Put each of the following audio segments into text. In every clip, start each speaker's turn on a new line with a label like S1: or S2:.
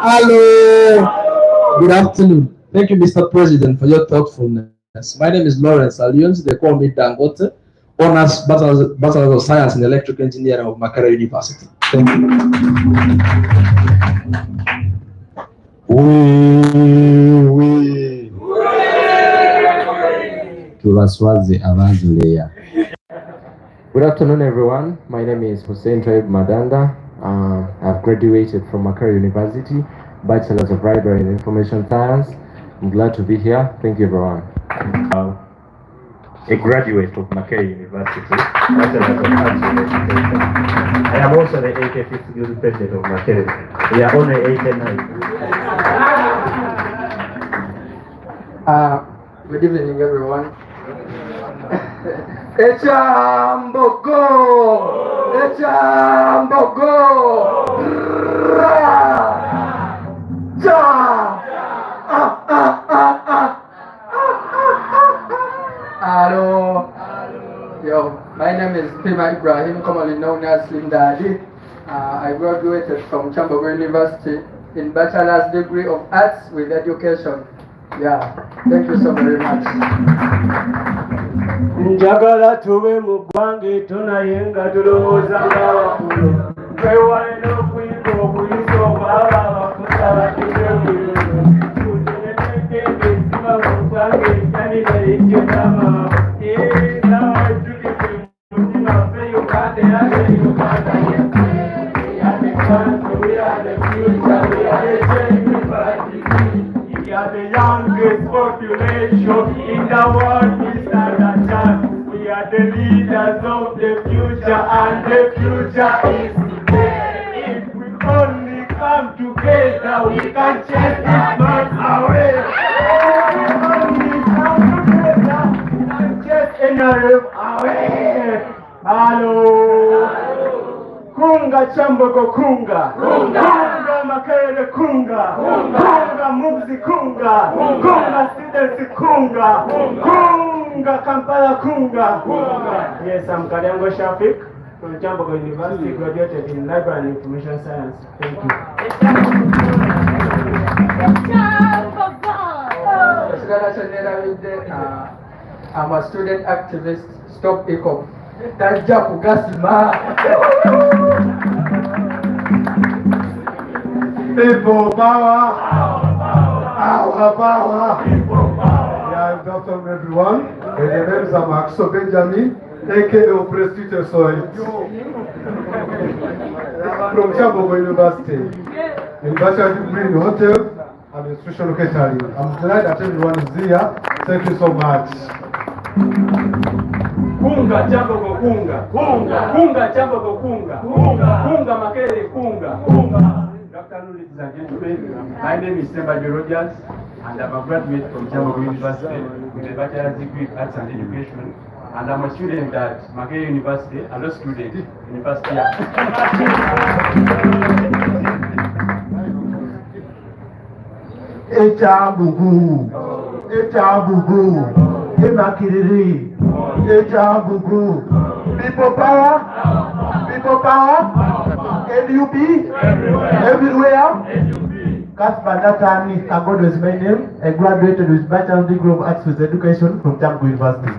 S1: Hello. Good afternoon. Thank you, Mr. President, for your thoughtfulness. My name is Lawrence Alions. They call me Dangote, Honors Bachelor of Science in Electrical Engineering of Makerere University. Thank you.
S2: Good afternoon, everyone. My name is Hussein Traib Madanda. I've graduated from Makerere University, Bachelor's of Library and Information Science. I'm glad to be here. Thank you, everyone.
S3: A graduate of Makerere University, Bachelor's of Arts in Education. I am also the 85th Youth President of Makerere. We are only 89.
S4: Good evening, everyone. Echambogo! Echambogo! Hello. Yo, my name is Pima Ibrahim, commonly known as Slim Daddy. I graduated from Chambogo University in Bachelor's degree of Arts with Education. Yeah, thank you so very much.
S5: Njagala tube mugwange tunayenga tulowooza ng'abakulu twewale n'okuyinza okuyinza okwaba abakusa bakirekululu tutenetekenge esiba mu gwange ekyanira ekyenama nawajjukize mutima ffe Uganda yate Uganda yate country, we are the future, we are the changing party. We are the youngest population in the world, we stand a chance. We are the leaders of the future, and the future is today. If we only come together, we can chase this man away. If we only come together, we can chase NRM away. Hello. Kunga Chambogo kunga. Kunga Makerere kunga. Kunga Mugzi kunga. Kunga students kunga. Kunga Kampala kunga. Yes, I'm Kadiango Shafik from Chambogo University, graduated in Library and Information Science. Thank you.
S4: I'm a student activist. Stop ECOP. Tajja kugasima.
S5: People power. Our power. Yeah, good afternoon, everyone. My name is Maxo Benjamin, aka Prestige Soil. From Chambogo University, in Bachelor degree in Hotel Administration Catering. I'm glad that everyone is here. Thank you so much. Kunga Chambogo kunga. Kunga Chambogo kunga. Kunga Makerere kunga. Good afternoon, ladies and gentlemen. My name is Semba Rogers, and I'm a graduate from Chambogo University with a bachelor's degree in Arts and Education. And I'm a student at Makerere University, and a student university. Echambogo, Makerere, Echambogo. People power, NUP, everywhere. Kaspa Natani, God was my name. I graduated with Bachelor's degree of Arts with Education from Chambogo University.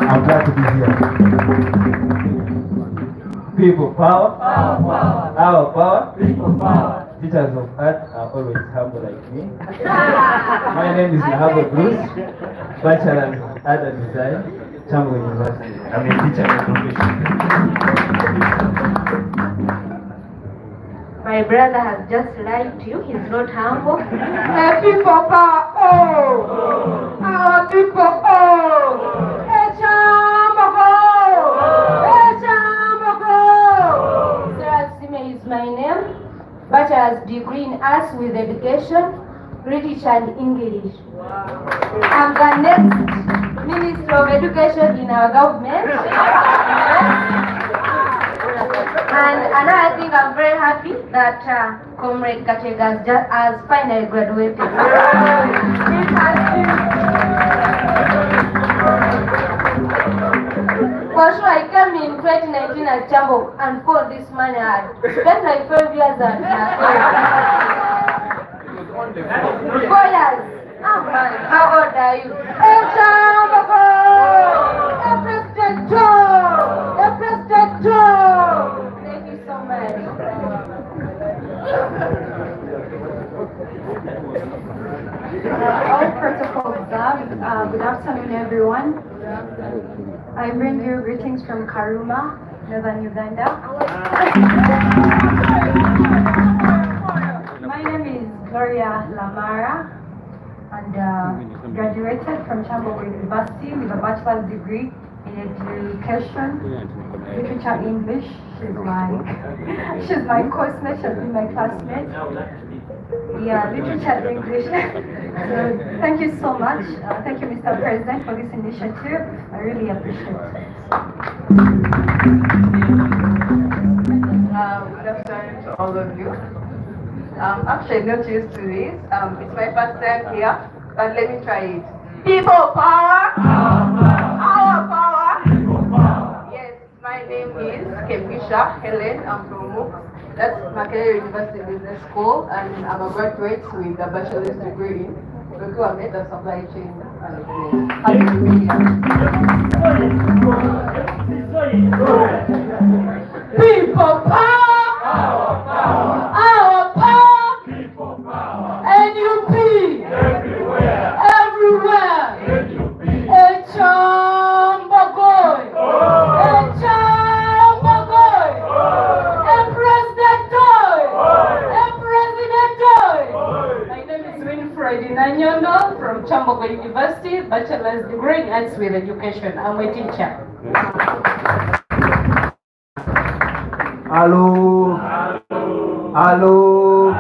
S5: I'm glad to be here. People power, our power, people power. Teachers of art are always humble like me. My name is Nahabo Bruce, Bachelor in Art and Design, Chambogo University. I'm a teacher in profession.
S6: My brother has just lied to you. He's not humble.
S4: People power, oh! Our people, oh! Echambogo! Echambogo!
S6: Sarah Sime is my name. Bachelor's degree in Arts with Education, British and English. I'm the next Minister of Education in our government. And another thing, I'm very happy that Comrade Katega has finally graduated. For sure, I came in 2019 as Chambogo and for this man I had spent like 12 years at 4 years. Oh man, how old are you? President Joe! President Joe! Thank you so much.
S7: All protocol observed. Good afternoon, everyone. I bring you greetings from Karuma, Northern Uganda. My name is Gloria Lamara, and graduated from Chambo University with a bachelor's degree in education, literature, English. She's my coursemate, she's been my classmate. Yeah, literature, English. So thank you so much. Thank you, Mr. President, for this initiative. I really appreciate it.
S8: Good afternoon to all of you. Actually, not used to this. It's my first time here, but let me try it. People power! Our power! Yes, my name is Kemisha Helen. I'm from MOOC. That's Makerere University Business School, and I'm a graduate with a bachelor's degree in procurement and supply chain management. Happy to be here.
S6: People power! Our power!
S5: People power!
S6: NUP!
S5: Everywhere!
S6: Everywhere!
S5: NUP!
S6: Echambogoy! Echambogoy! President Joy! President Joy! My name is Winfred Nanyono from Chambogo University, bachelor's degree in arts with education. I'm a teacher.
S9: Hello. Hello.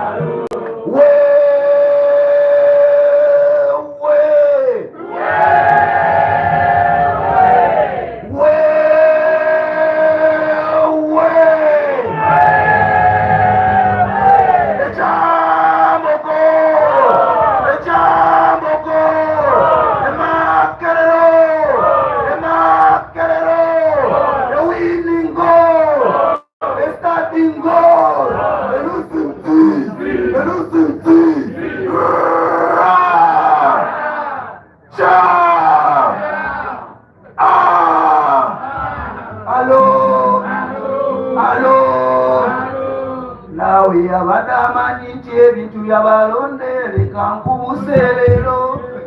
S9: Nawe abadamanyi ebintu byabalondere kankubuseerero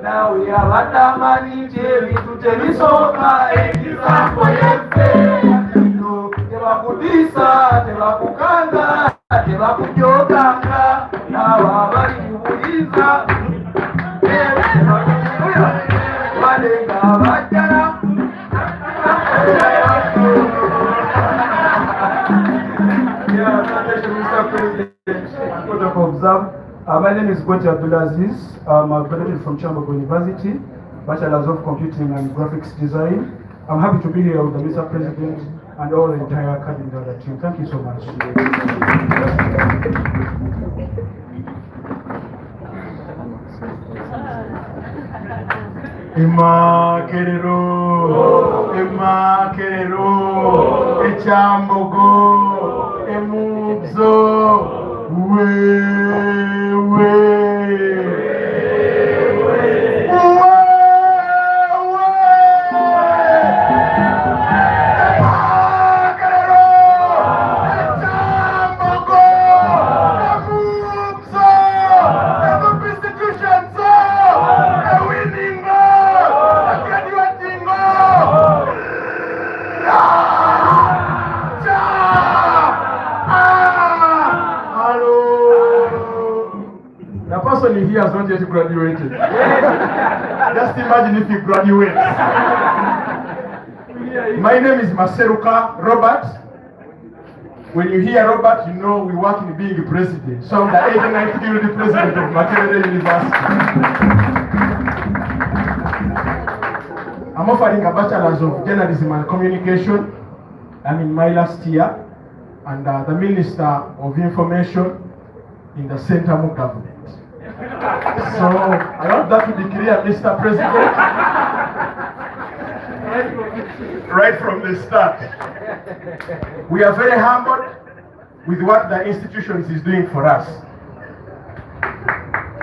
S9: nawe abadamanyi ebintu tebisooka ekisambo yeffe tebakutiisa tebakukanga tebakujoganga nawe abali kubuliza walenga abajjala
S10: My name is Gweti Abdulaziz. I'm a graduate from Chambogo University, Bachelor's of Computing and Graphics Design. I'm happy to be here with the Mr. President and all the entire Kadindala team. Thank you so much. Emakerero, Echambogo, Emubzo, He has not yet graduated. Just imagine if he graduates. My name is Maseruka Robert. When you hear Robert, you know we work in being a president. So I'm the 89th year president of Makerere University. I'm offering a bachelor's of journalism and communication. I'm in my last year, and the Minister of Information in the Central Government. So I want that to be clear, Mr. President, right from the start. We are very humbled with what the institutions is doing for us.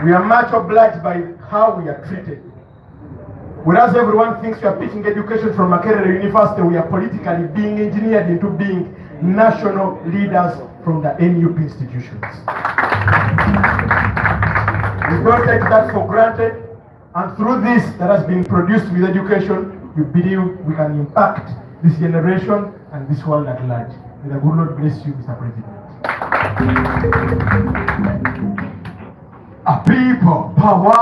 S10: We are much obliged by how we are treated. Whereas everyone thinks we are teaching education from Makerere University, we are politically being engineered into being national leaders from the NUP institutions. We don't take that for granted, and through this that has been produced with education, we believe we can impact this generation and this world at large. May the good Lord bless you, Mr. President. A people power.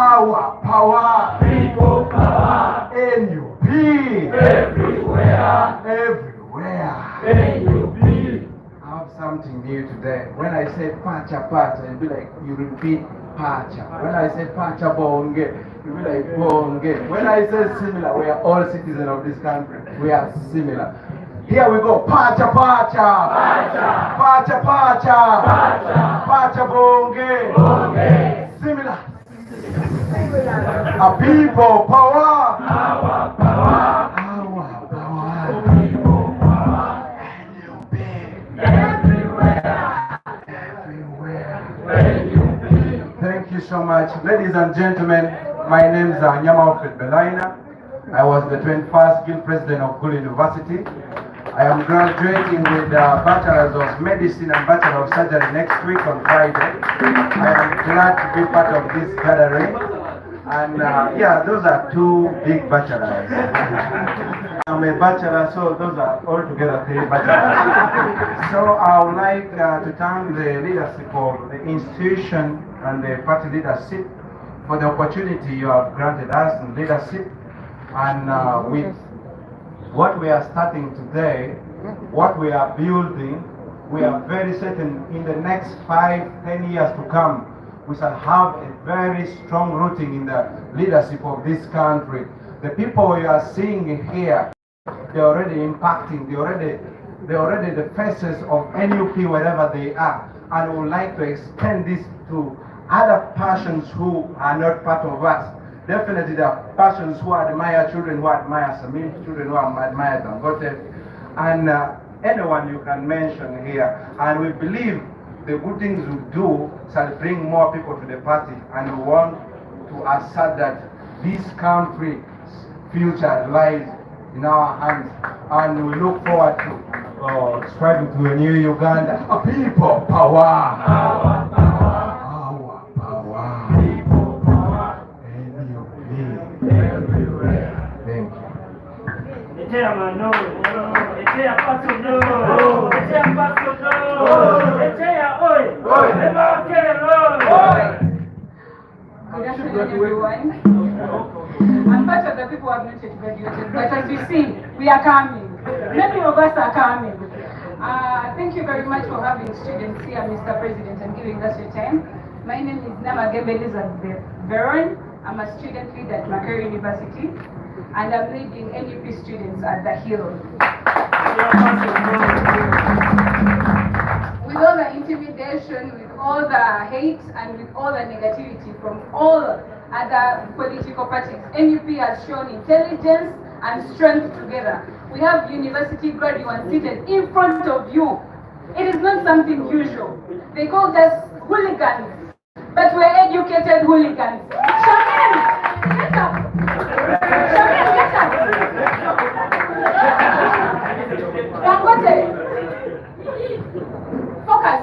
S10: Our power. People power. NUP. Everywhere. NUP. I have something new today. When I say pacha pacha, you'll be like, you repeat pacha. When I say pacha bonge, you'll be like bonge. When I say similar, we are all citizens of this country. We are similar. Here we go. Pacha pacha. Pacha. Pacha pacha. Pacha. Pacha bonge. Bonge. Similar. A people power. Our power. Our power. People power. NUP. Everywhere. Everywhere. Thank you so much. Ladies and gentlemen, my name is Nnyanzi Belaina. I was the 21st Guild President of Gulu University. I am graduating with Bachelor's of Medicine and Bachelor of Surgery next week on Friday. I am glad to be part of this gathering. And yeah, those are two big bachelors. I'm a bachelor, so those are altogether 3 bachelors. So I would like to thank the leadership of the institution and the party leadership for the opportunity you have granted us in leadership. And with what we are starting today, what we are building, we are very certain in the next 5-10 years to come, we shall have a very strong rooting in the leadership of this country. The people you are seeing here, they're already impacting, they're already the faces of NUP wherever they are. And we would like to extend this to other persons who are not part of us. Definitely there are persons who admire children, who admire Samim, children who admire Dangote, and anyone you can mention here. And we believe the good things we do shall bring more people to the party, and we want to assert that this country's future lies in our hands. And we look forward to striving to a new Uganda. A people power. Our power. Our power. People power. Everywhere. Thank you.
S11: Good afternoon, everyone. I'm part of the people who have not yet graduated, but as you see, we are coming. Many of us are coming. Thank you very much for having students here, Mr. President, and giving us your time. My name is Namagembe Elizabeth Veron. I'm a student leader at Makerere University, and I'm leading NUP students at the Hill. With all the intimidation, with all the hate, and with all the negativity from all other political parties, NUP has shown intelligence and strength together. We have university graduates seated in front of you. It is not something usual. They called us hooligans, but we're educated hooligans. Shaman, get up! Shaman, get up! Dangote, focus.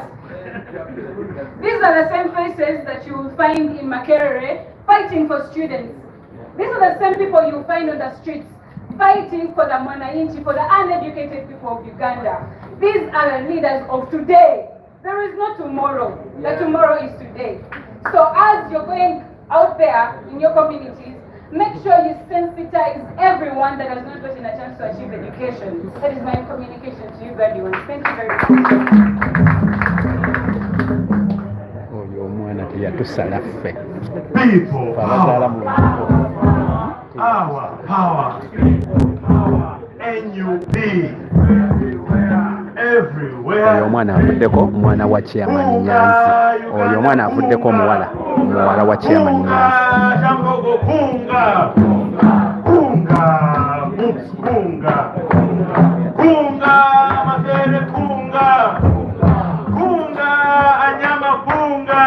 S11: These are the same faces that you will find in Makerere fighting for students. These are the same people you will find on the streets fighting for the Mwananchi, for the uneducated people of Uganda. These are the leaders of today. There is no tomorrow. The tomorrow is today. So as you're going out there in your communities, make sure you sensitize everyone that has not gotten a chance to achieve education. That is my communication to you graduates. Thank you very much.
S10: People power. Our power. NUP. Everywhere.
S12: Oyo omwana avuddeko mwana wa chairman Nnyanzi. Oyo omwana avuddeko muwala wa chairman Nnyanzi.
S10: Jambogo kunga. Kunga. Kunga. Kunga. Makerere kunga. Kunga. Anyama kunga.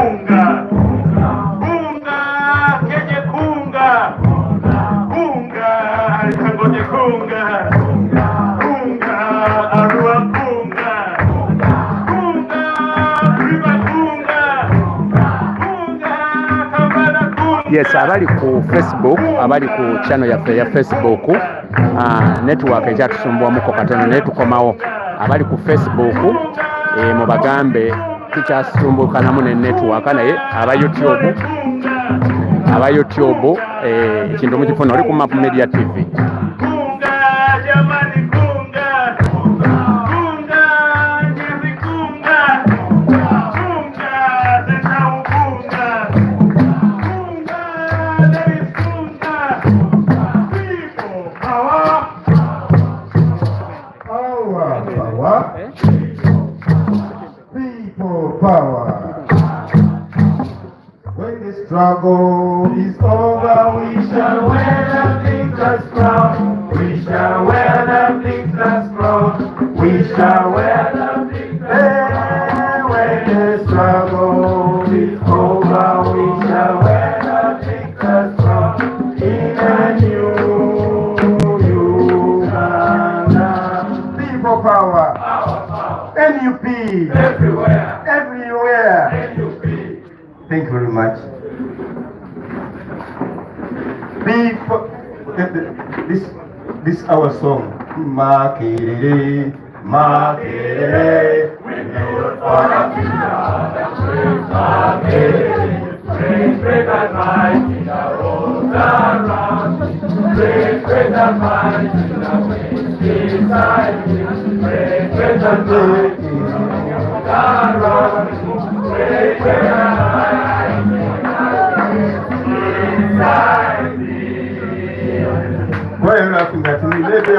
S5: kunga. Kunga, kenye kunga. Kunga, alitangoje kunga. Kunga, arua kunga. Kunga, riba kunga. Kunga, kambana kunga.
S12: Yes, abali ku Facebook, abali ku channel yaffe ya Facebook, network ekyatusumbwamuko katono netukomawo. Abali ku Facebook, mubagambe tukyasumbukanamu ne network naye aba YouTube ekintu mukifuna oli ku Map Media TV.
S5: Kunga, jamani kunga. Kunga, Nnyanzi kunga. Kunga, Zenau kunga. Kunga, there is kunga. People power.
S9: Our power. People power. When the struggle is over, we shall wear the victor's crown. We shall wear the victor's crown. We shall wear the victor's crown. When the struggle is over, we shall wear the victor's crown. In a new Uganda. People power. NUP. Everywhere. Everywhere. NUP. Thank you very much. This our song. Makerere, Makerere, we do it for the future. Praise, praise and mighty, the roads are round. Praise, praise and mighty, the wind is high. Praise, praise and mighty, the roads are round. Praise, praise and mighty, the wind is high. Why are you laughing at me? Maybe I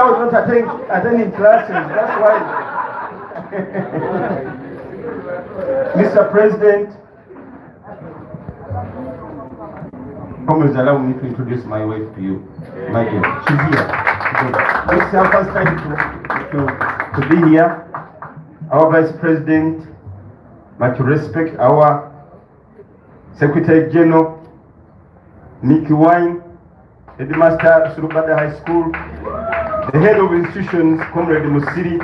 S9: was not attending classes, that's why. Mr. President, please allow me to introduce my wife to you. My dear, she's here. It's our first time to be here. Our Vice President, much respect, our Secretary General, Nicky Wine, Headmaster Surubada High School, the head of institutions, Comrade Musiri.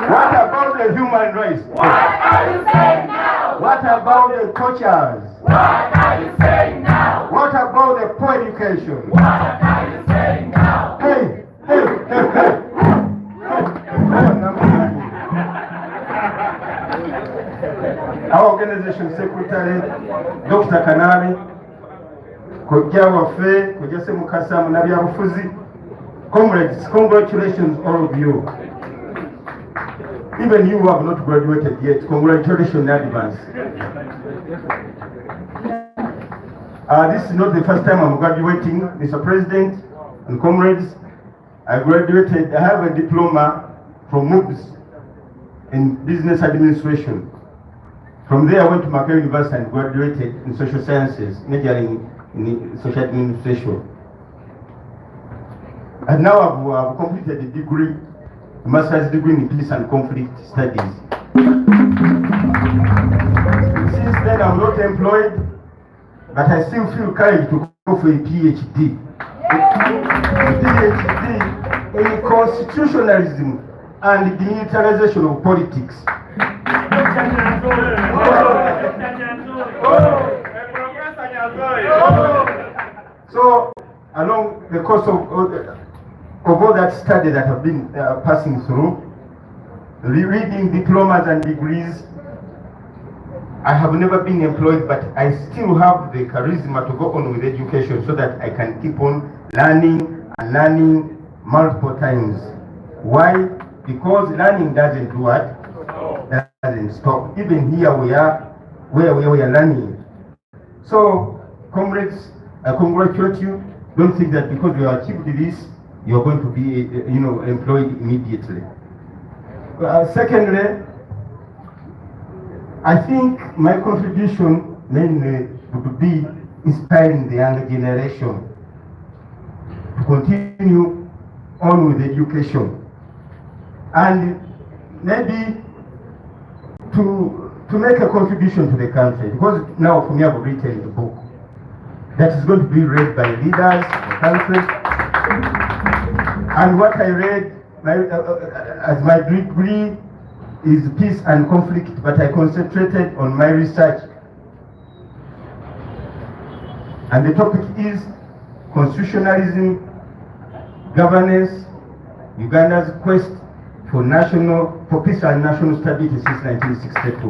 S9: What about the human rights? What are you saying now? What about the cultures? What are you saying now? What about the poor education? What are you saying now? Hey, hey, hey, hey. Our organization secretary, Dr. Kanari, Koja Wafe, Koja Semukasa, Munabia Rufuzi. Comrades, congratulations all of you. Even you who have not graduated yet, congratulations in advance. This is not the first time I'm graduating, Mr. President and comrades. I graduated, I have a diploma from MUBS in business administration. From there I went to Makerere University and graduated in social sciences, majoring in social administration. And now I've completed a degree, a master's degree in peace and conflict studies. Since then I'm not employed, but I still feel courage to go for a PhD. A PhD in constitutionalism and demilitarization of politics. So, along the course of all that study that I've been passing through, reading diplomas and degrees, I have never been employed, but I still have the charisma to go on with education so that I can keep on learning and learning multiple times. Why? Because learning doesn't do what? Doesn't stop. Even here we are, where we are learning. So, comrades, I congratulate you. Don't think that because you achieved this, you're going to be, employed immediately. Secondly, I think my contribution mainly would be inspiring the younger generation to continue on with education. And maybe to make a contribution to the country, because now for me I've written a book that is going to be read by leaders of the country. And what I read as my degree is peace and conflict, but I concentrated on my research. And the topic is constitutionalism, governance, Uganda's quest for peace and national stability since 1962.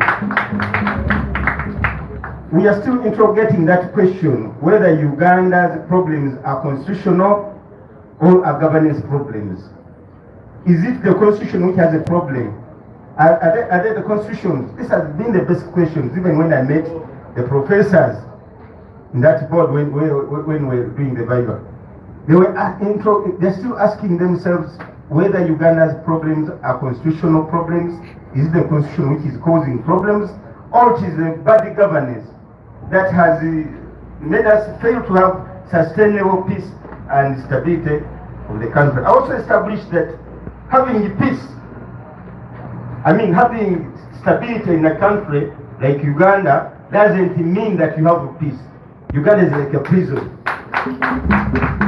S9: We are still interrogating that question, whether Uganda's problems are constitutional or are governance problems. Is it the constitution which has a problem? Are they the constitutions? This has been the best questions, even when I met the professors in that board when we were doing the Viva. They're still asking themselves whether Uganda's problems are constitutional problems. Is it the constitution which is causing problems, or it is the bad governance that has made us fail to have sustainable peace and stability of the country? I also established that having peace, having stability in a country like Uganda doesn't mean that you have peace. Uganda is like a prison.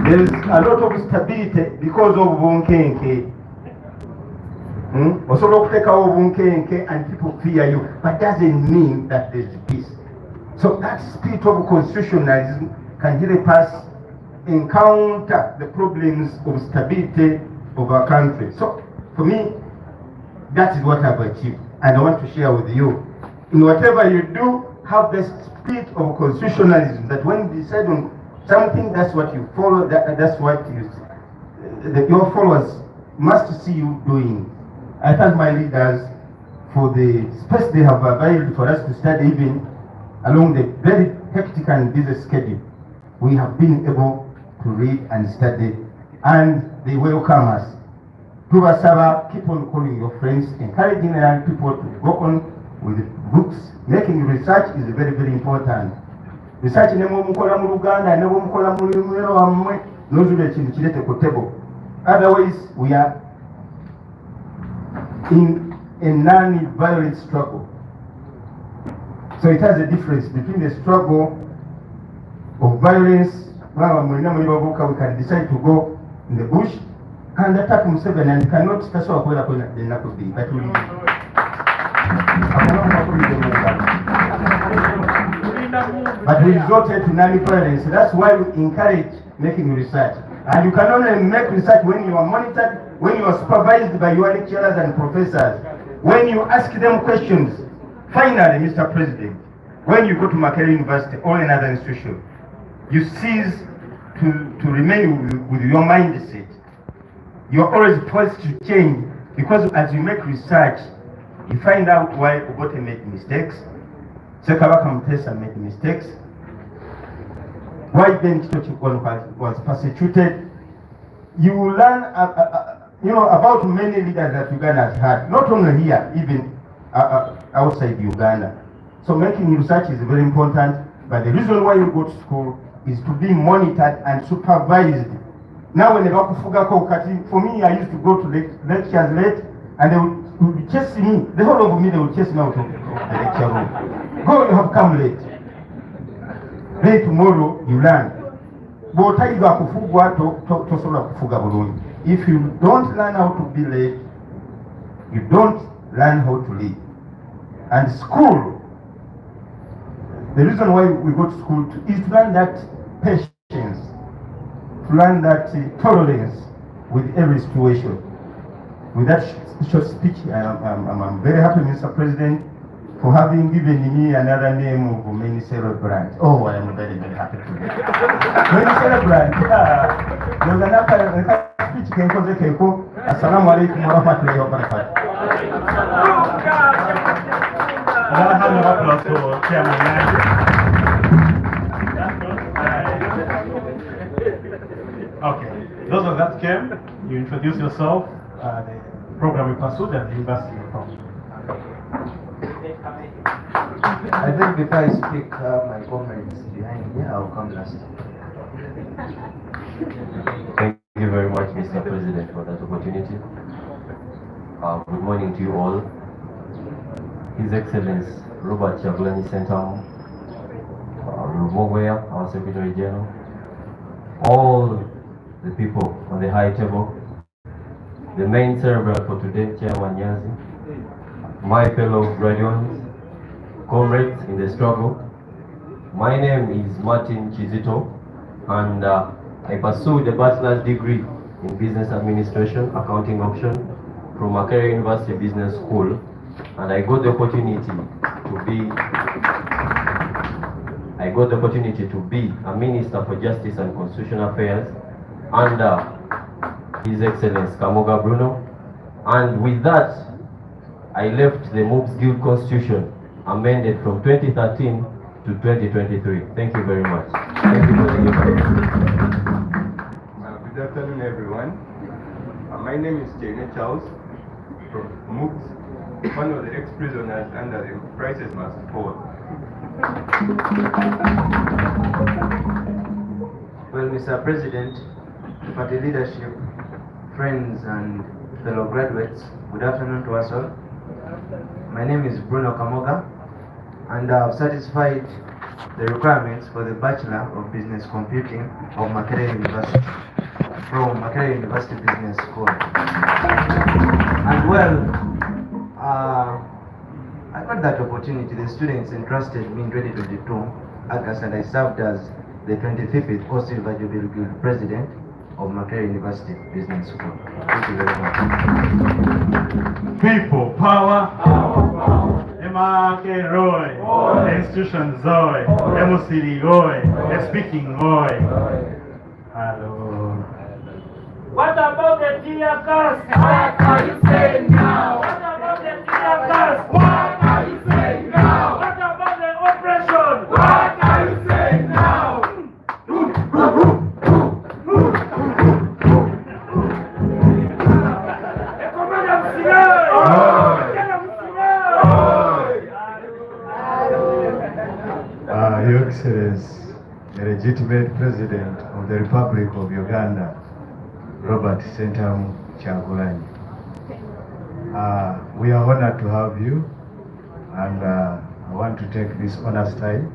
S9: There is a lot of stability because of bunkenke. And people fear you, but doesn't mean that there is peace. So that spirit of constitutionalism can help us encounter the problems of stability of our country. So for me, that is what I've achieved, and I want to share with you. In whatever you do, have the spirit of constitutionalism, that when you decide on something, that's what you follow, that's what your followers must see you doing. I thank my leaders for the space they have availed for us to study, even along the very hectic and busy schedule. We have been able to read and study, and they welcome us. Tubasaba, keep on calling your friends, encouraging young people to go on with books. Making research is very, very important. Research nemukola mu Luganda, nemukola mu lumero wamwe, nozule kintu kirete ku table. Otherwise, we are in a non-violent struggle. So it has a difference between the struggle of violence, we can decide to go in the bush and attack Museveni, and cannot that's what we're going to be. But we resorted to non-violence. That's why we encourage making research. And you can only make research when you are monitored, when you are supervised by your lecturers and professors, when you ask them questions. Finally, Mr. President, when you go to Makerere University or another institution, you cease to remain with your mindset. You're always poised to change, because as you make research, you find out why Obote made mistakes, Sekabaka Mutesa made mistakes, why Ben Chitochikon was persecuted. You will learn about many leaders that Uganda has had, not only here, even outside Uganda. So making research is very important, but the reason why you go to school is to be monitored and supervised. Now when they go to Fuga, for me, I used to go to lectures late, and they would chase me, the whole of me, they would chase me out of the lecture room. Go, you have come late. Then tomorrow, you learn. If you don't learn how to be late, you don't learn how to live. And school, the reason why we go to school is to learn that patience, to learn that tolerance with every situation. With that short speech, I'm very happy, Mr. President, for having given me another name of many celebrant. Oh, I am very, very happy today. Many celebrant. There's another speech came from the Keiko. Assalamu alaikum wa rahmatullahi wa barakatuh.
S5: Another hand of applause for Chairman Nnyanzi. Okay, those of that came, you introduce yourself, the program you pursued, and the university you're from.
S13: I think before I speak, my comments behind here, I'll come last.
S14: Thank you very much, Mr. President, for that opportunity. Good morning to you all. His Excellency Robert Chagulanyi Sentamu, Lumogwea, our Secretary General, all the people on the high table, the main celebrant for today, Chairman Nnyanzi, my fellow graduates, comrades in the struggle. My name is Martin Chizito, and I pursued a bachelor's degree in business administration, accounting option from Makerere University Business School, and I got the opportunity to be a Minister for Justice and Constitutional Affairs under His Excellency Kamoga Bruno, and with that, I left the MOOPS Guild Constitution amended from 2013 to 2023. Thank you very much. Thank you for the invitation.
S9: Good afternoon, everyone. My name is Jane Charles from MOOPS, one of the ex-prisoners under the Prices Must Fall.
S13: Well, Mr. President, party leadership, friends and fellow graduates, good afternoon to us all. My name is Bruno Kamoga, and I have satisfied the requirements for the Bachelor of Business Computing of Makerere University from Makerere University Business School. And well, I got that opportunity. The students entrusted me in 2022 August, and I served as the 25th Coast Silver Jubilee Guild President of Makerere University Business School. Thank you very much.
S5: People power. Emake Roy. Institution Zoe. Emusiri Roy. Speaking Roy. Hello. What about the tear gas? What are you saying now? What about the tear gas? What are you saying now? What about the oppression? What are you saying now?
S9: Your Excellency, the legitimate President of the Republic of Uganda, Robert Sentamu Chagulanyi. We are honored to have you, and I want to take this honest time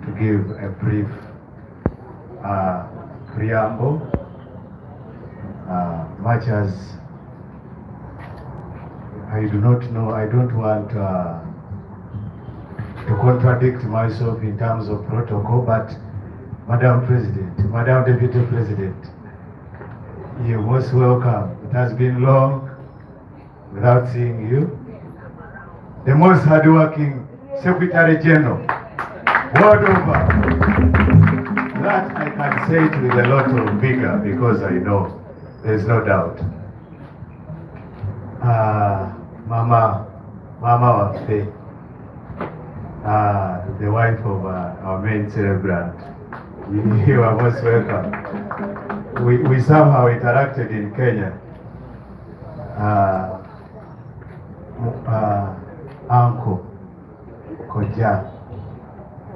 S9: to give a brief preamble, much as I do not know, I don't want to contradict myself in terms of protocol, but Madam President, Madam Deputy President, you're most welcome. It has been long without seeing you. The most hardworking Secretary General, world over. That I can say it with a lot of vigor because I know there's no doubt. Mama Wafe, the wife of our main celebrant, you are most welcome. We somehow interacted in Kenya. Uncle Koja,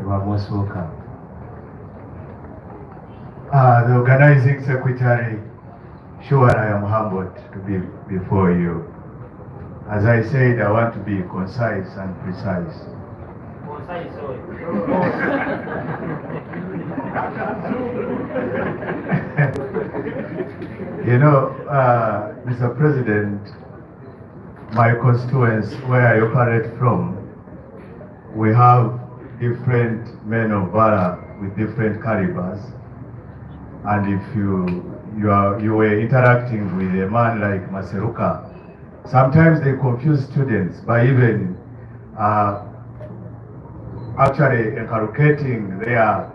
S9: you are most welcome. The organizing secretary, sure, I am humbled to be before you. As I said, I want to be concise and precise. You know, Mr. President, my constituents where I operate from, we have different men of valor with different calibers. And if you were interacting with a man like Maseruka, sometimes they confuse students by even actually inculcating their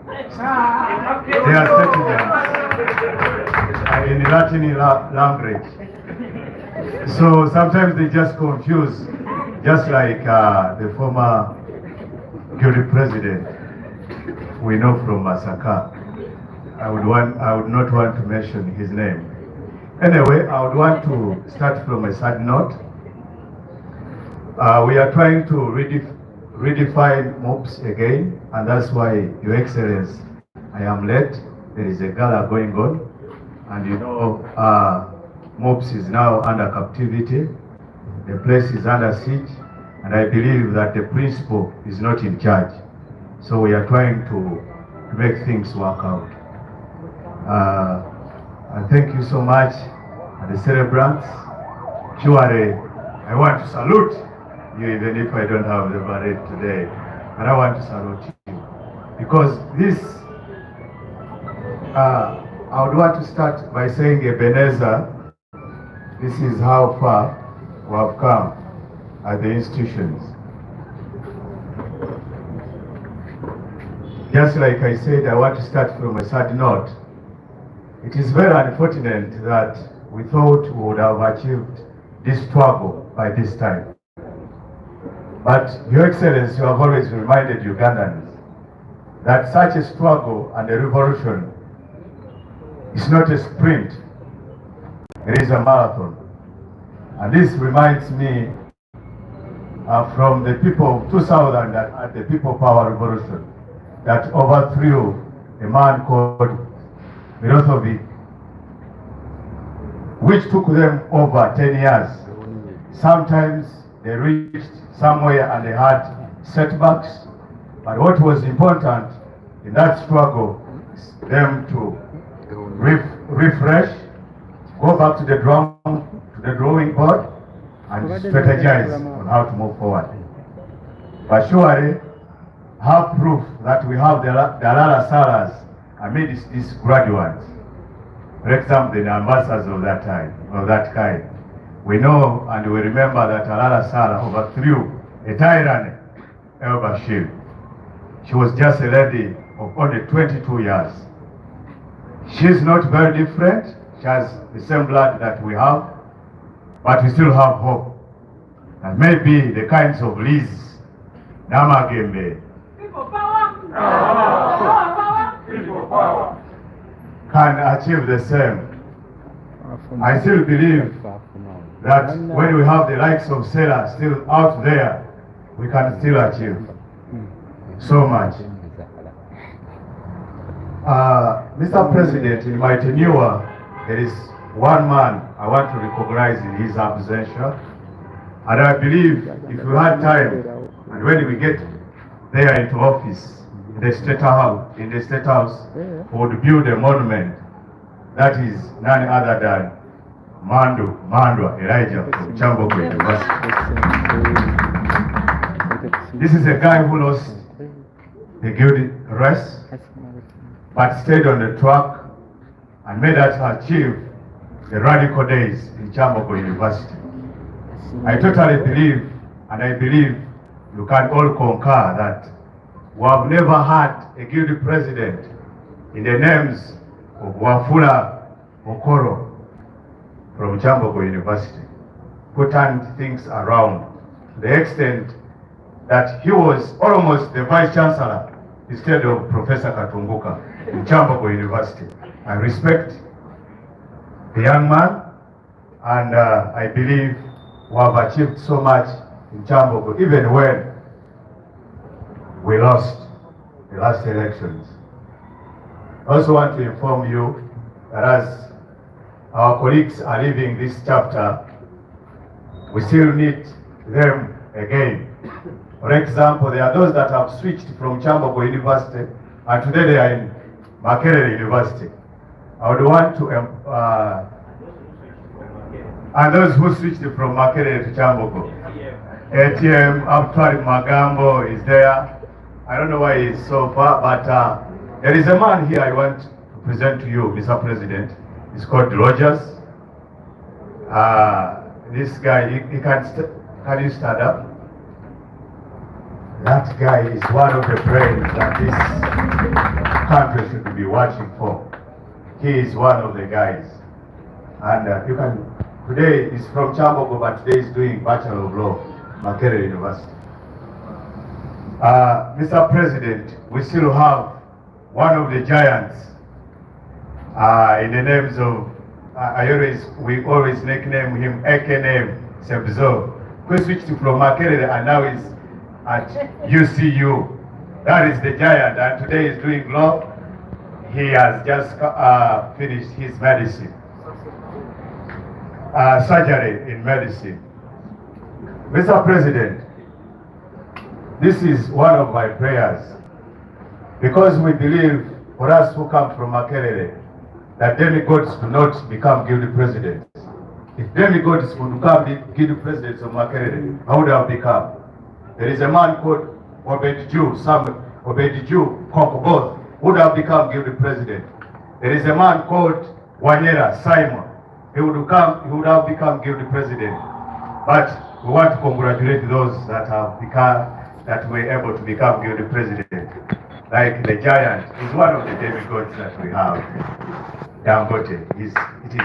S9: sentiments in Latin language. So sometimes they just confuse, just like the former guild president we know from Masaka. I would not want to mention his name. Anyway, I would want to start from a sad note. We are trying to redefine MOOPS again, and that's why, Your Excellency, I am late. There is a gala going on, and you know, MOPS is now under captivity. The place is under siege, and I believe that the principal is not in charge. So we are trying to make things work out. And thank you so much, the celebrants. Surely, I want to salute you, even if I don't have the parade today. But I want to salute you because this. I would want to start by saying, Ebenezer, this is how far we have come at the institutions. Just like I said, I want to start from a sad note. It is very unfortunate that we thought we would have achieved this struggle by this time. But, Your Excellency, you have always reminded Ugandans that such a struggle and a revolution is not a sprint, it is a marathon. And this reminds me from the people of 2000 at the People Power Revolution that overthrew a man called Milosevic, which took them over 10 years. Sometimes they reached somewhere and they had setbacks, but what was important in that struggle is them to refresh, go back to the drawing board, and strategize on how to move forward. But surely, have proof that we have the Alala Salas amidst these graduates. For example, the ambassadors of that time, of that kind. We know and we remember that Alala Sala overthrew a tyrant, El Bashir. She was just a lady of only 22 years. She's not very different. She has the same blood that we have, but we still have hope. And maybe the kinds of Liz, Namagembe,
S5: People power! Power! People power!
S9: can achieve the same. I still believe that when we have the likes of Sarah still out there, we can still achieve so much. Mr. President, in my tenure, there is one man I want to recognize in his absentia, and I believe if we had time, and when we get there into office, in the State House, we would build a monument that is none other than Mandwa Elijah from Chambogo University. This is a guy who lost the guilty race, but stayed on the track and made us achieve the radical days in Chambogo University. I totally believe, and I believe you can all concur, that we have never had a guilty president in the names of Wafula Okoro from Chambogo University, who turned things around to the extent that he was almost the vice chancellor instead of Professor Katunguka in Chambogo University. I respect the young man, and I believe we have achieved so much in Chambogo, even when we lost the last elections. I also want to inform you that as our colleagues are leaving this chapter, we still need them again. For example, there are those that have switched from Chambogo University, and today they are in Makerere University. I would want to, and those who switched from Makerere to Chambogo. ATM, Abtwari Magambo is there. I don't know why he's so far, but there is a man here I want to present to you, Mr. President. He's called Rogers. This guy, he can you stand up? That guy is one of the brains that this country should be watching for. He is one of the guys. And you can, today is from Chambogo, but today is doing Bachelor of Law, Makerere University. Mr. President, we still have one of the giants in the names of, we always nickname him AKName Sebzo, who switched from Makerere and now is at UCU. That is the giant, and today he's doing law. He has just finished his medicine. surgery in medicine. Mr. President, this is one of my prayers, because we believe, for us who come from Makerere, that demigods do not become guilty presidents. If demigods would become guilty presidents of Makerere, how would have become? There is a man called Obed-Jew, Konkoboth, would have become guilty president. There is a man called Wanyera, Simon. He would have become guilty president. But we want to congratulate those that were able to become guilty president. Like the giant is one of the demigods that we have. Dangote, it is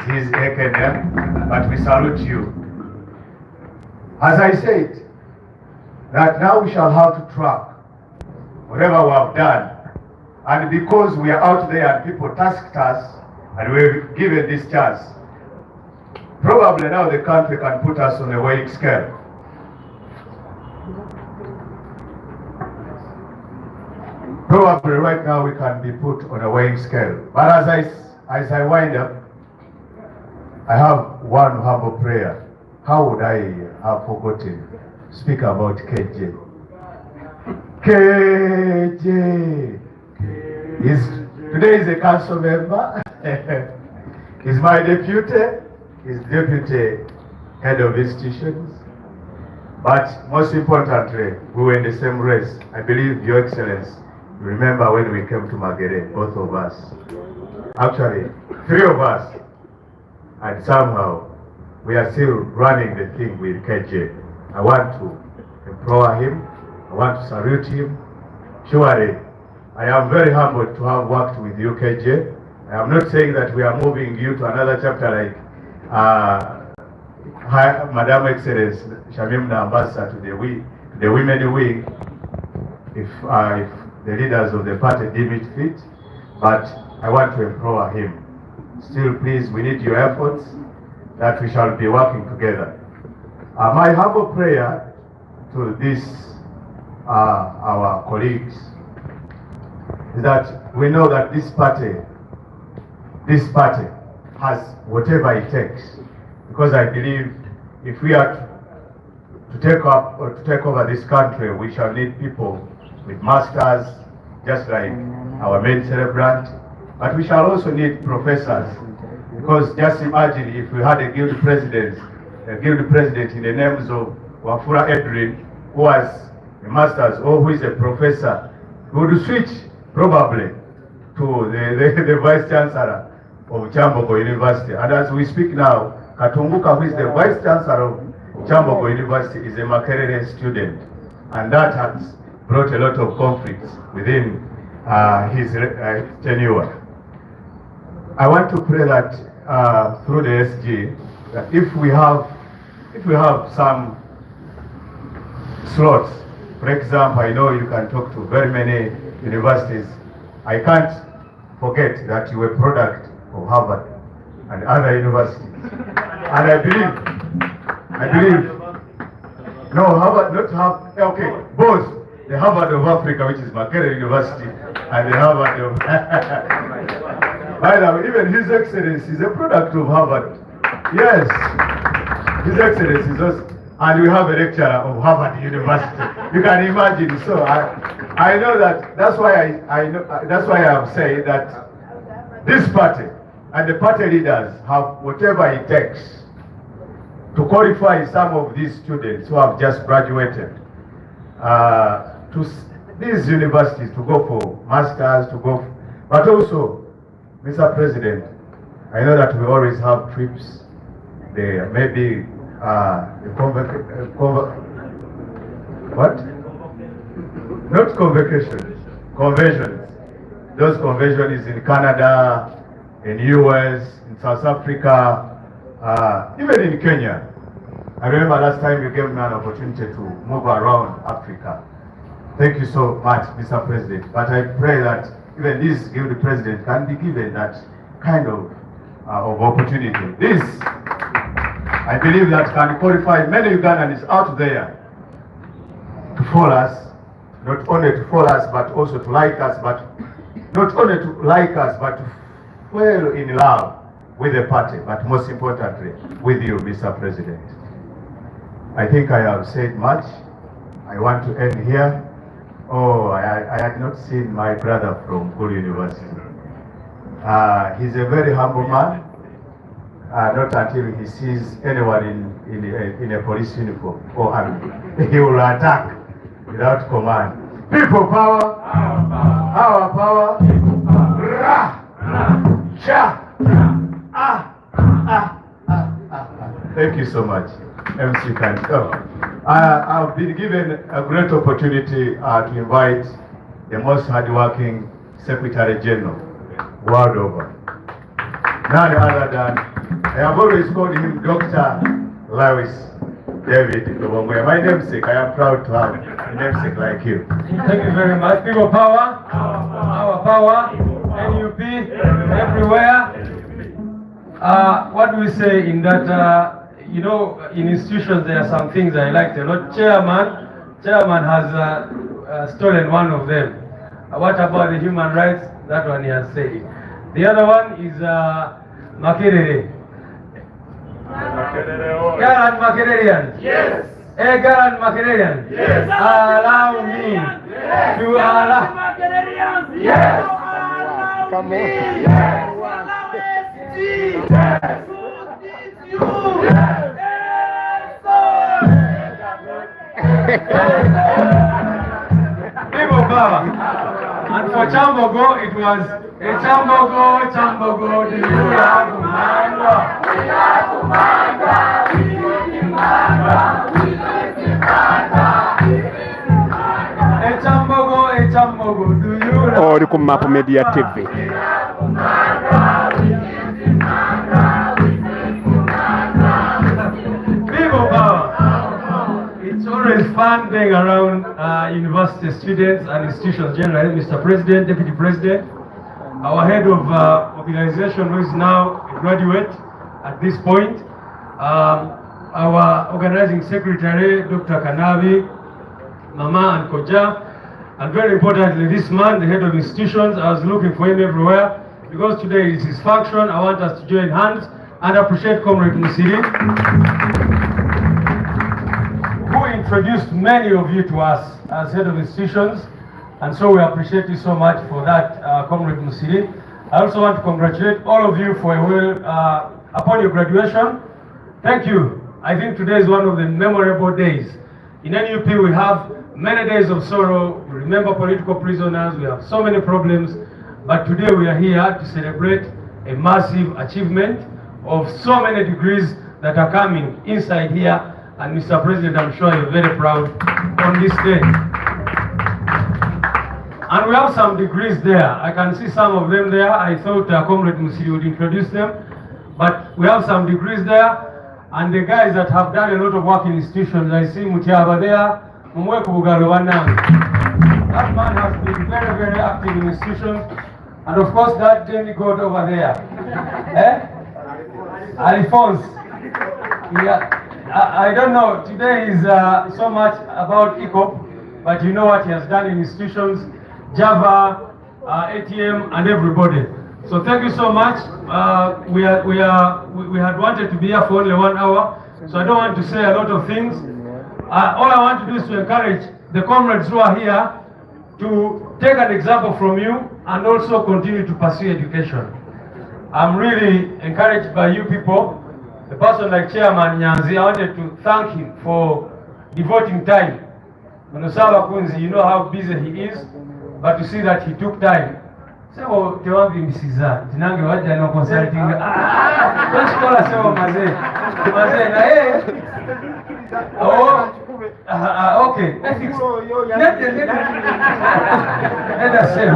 S9: his AKM, but we salute you. As I said, that now we shall have to track whatever we have done. And because we are out there and people tasked us and we're given this chance, probably now the country can put us on a weighing scale. Probably right now we can be put on a weighing scale. But as I wind up, I have one humble prayer. How would I have forgotten to speak about KJ? KJ today is a council member. He's my deputy. He's deputy head of institutions. But most importantly, we were in the same race. I believe, Your Excellency, you remember when we came to Magere, both of us. Actually, 3 of us. And somehow, we are still running the thing with KJ. I want to implore him. I want to salute him. Surely, I am very humbled to have worked with you, KJ. I am not saying that we are moving you to another chapter like Madam Excellence Shamim Ambassador to the women wing, if the leaders of the party deem it fit. But I want to implore him. Still, please, we need your efforts that we shall be working together. My humble prayer to our colleagues is that we know that this party has whatever it takes, because I believe if we are to take over this country, we shall need people with masters, just like our main celebrant, but we shall also need professors, because just imagine if we had a guild president in the names of Wafula Edwin, who was a master's or who is a professor, who would switch probably to the vice chancellor of Chambogo University. And as we speak now, Katunguka, who is the vice chancellor of Chambogo University, is a Makerere student, and that has brought a lot of conflicts within his tenure. I want to pray that through the SG, that if we have some slots, for example, I know you can talk to very many universities. I can't forget that you were a product of Harvard and other universities. And I believe, no, Harvard, not Harvard, okay, both. The Harvard of Africa, which is Makerere University, and the Harvard of... By the way, even His Excellency is a product of Harvard. Yes, His Excellency is also... And we have a lecturer of Harvard University. You can imagine. So I know that. That's why that's why I am saying that this party and the party leaders have whatever it takes to qualify some of these students who have just graduated to these universities to go for masters, but also, Mr. President, I know that we always have trips there, maybe not convocation, conventions. Those conventions in Canada, in US, in South Africa, even in Kenya. I remember last time you gave me an opportunity to move around Africa. Thank you so much, Mr. President. But I pray that even this guilty president can be given that kind of opportunity. This, I believe, that can qualify many Ugandans out there to follow us, not only to follow us, but also to like us, but not only to like us, but to fall in love with the party, but most importantly, with you, Mr. President. I think I have said much. I want to end here. Oh, I had not seen my brother from Kulu University. He's a very humble man. Not until he sees anyone in a police uniform or army, he will attack without command. People power, our power, ra, cha, Thank you so much, MC Kan. I've been given a great opportunity to invite the most hardworking Secretary General world over. None other than, I have always called him Dr. Lewis David Lobongwe. My namesake, I am proud to have a namesake like you.
S15: Thank you very much. People power, our power, NUP, everywhere. What do we say in that, you know, in institutions there are some things I liked a lot. Chairman has stolen one of them. What about the human rights? That one he has said. The other one is Makerere. Garan Makererian. Yes. Garan Makererian. Yes. Allow me to allow Makererians. Yes. Come on. Yes. People power. And for Chambogo, it was a Chambogo, do you have Manga? We have Manga, we use Manga, we use Manga. A Chambogo, do you have?
S12: Ori ku Map Media TV.
S15: People power. It's always fun being around university students and institutions generally. Mr. President, Deputy President, our head of organization who is now a graduate at this point, our organizing secretary, Dr. Kanavi, Mama and Koja, and very importantly this man, the head of institutions. I was looking for him everywhere because today is his function. I want us to join hands and appreciate Comrade Musiri, who introduced many of you to us as head of institutions, and so we appreciate you so much for that, Comrade Musiri. I also want to congratulate all of you for upon your graduation. Thank you. I think today is one of the memorable days. In NUP we have many days of sorrow. We remember political prisoners. We have so many problems, but today we are here to celebrate a massive achievement of so many degrees that are coming inside here. And Mr. President, I'm sure you're very proud on this day. And we have some degrees there. I can see some of them there. I thought Comrade Musiri would introduce them. But we have some degrees there. And the guys that have done a lot of work in institutions, I see Mutiaba there. That man has been very, very active in institutions. And of course, that demigod over there. Alphonse. Yeah. I don't know, today is so much about ECOP, but you know what he has done in institutions, Java, ATM, and everybody. So thank you so much. We had wanted to be here for only 1 hour, so I don't want to say a lot of things. All I want to do is to encourage the comrades who are here to take an example from you and also continue to pursue education. I'm really encouraged by you people. A person like Chairman Nnyanzi, I wanted to thank him for devoting time. Munosaba Kunzi, you know how busy he is, but to see that he took time. So, Tewambi Misiza, Tinange Wajja no consulting. Don't call us over Maze. Maze, na oh, okay. Let us say.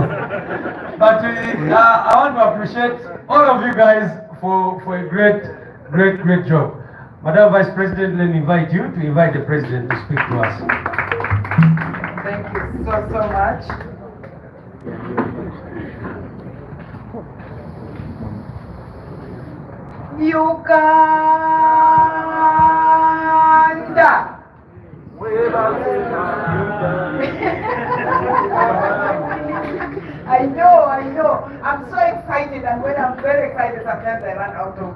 S15: But I want to appreciate all of you guys for a great job. Madam Vice President, let me invite you to invite the President to speak to us.
S8: Thank you so much. Uganda. I know. I'm so excited. and when I'm very excited, sometimes I run out of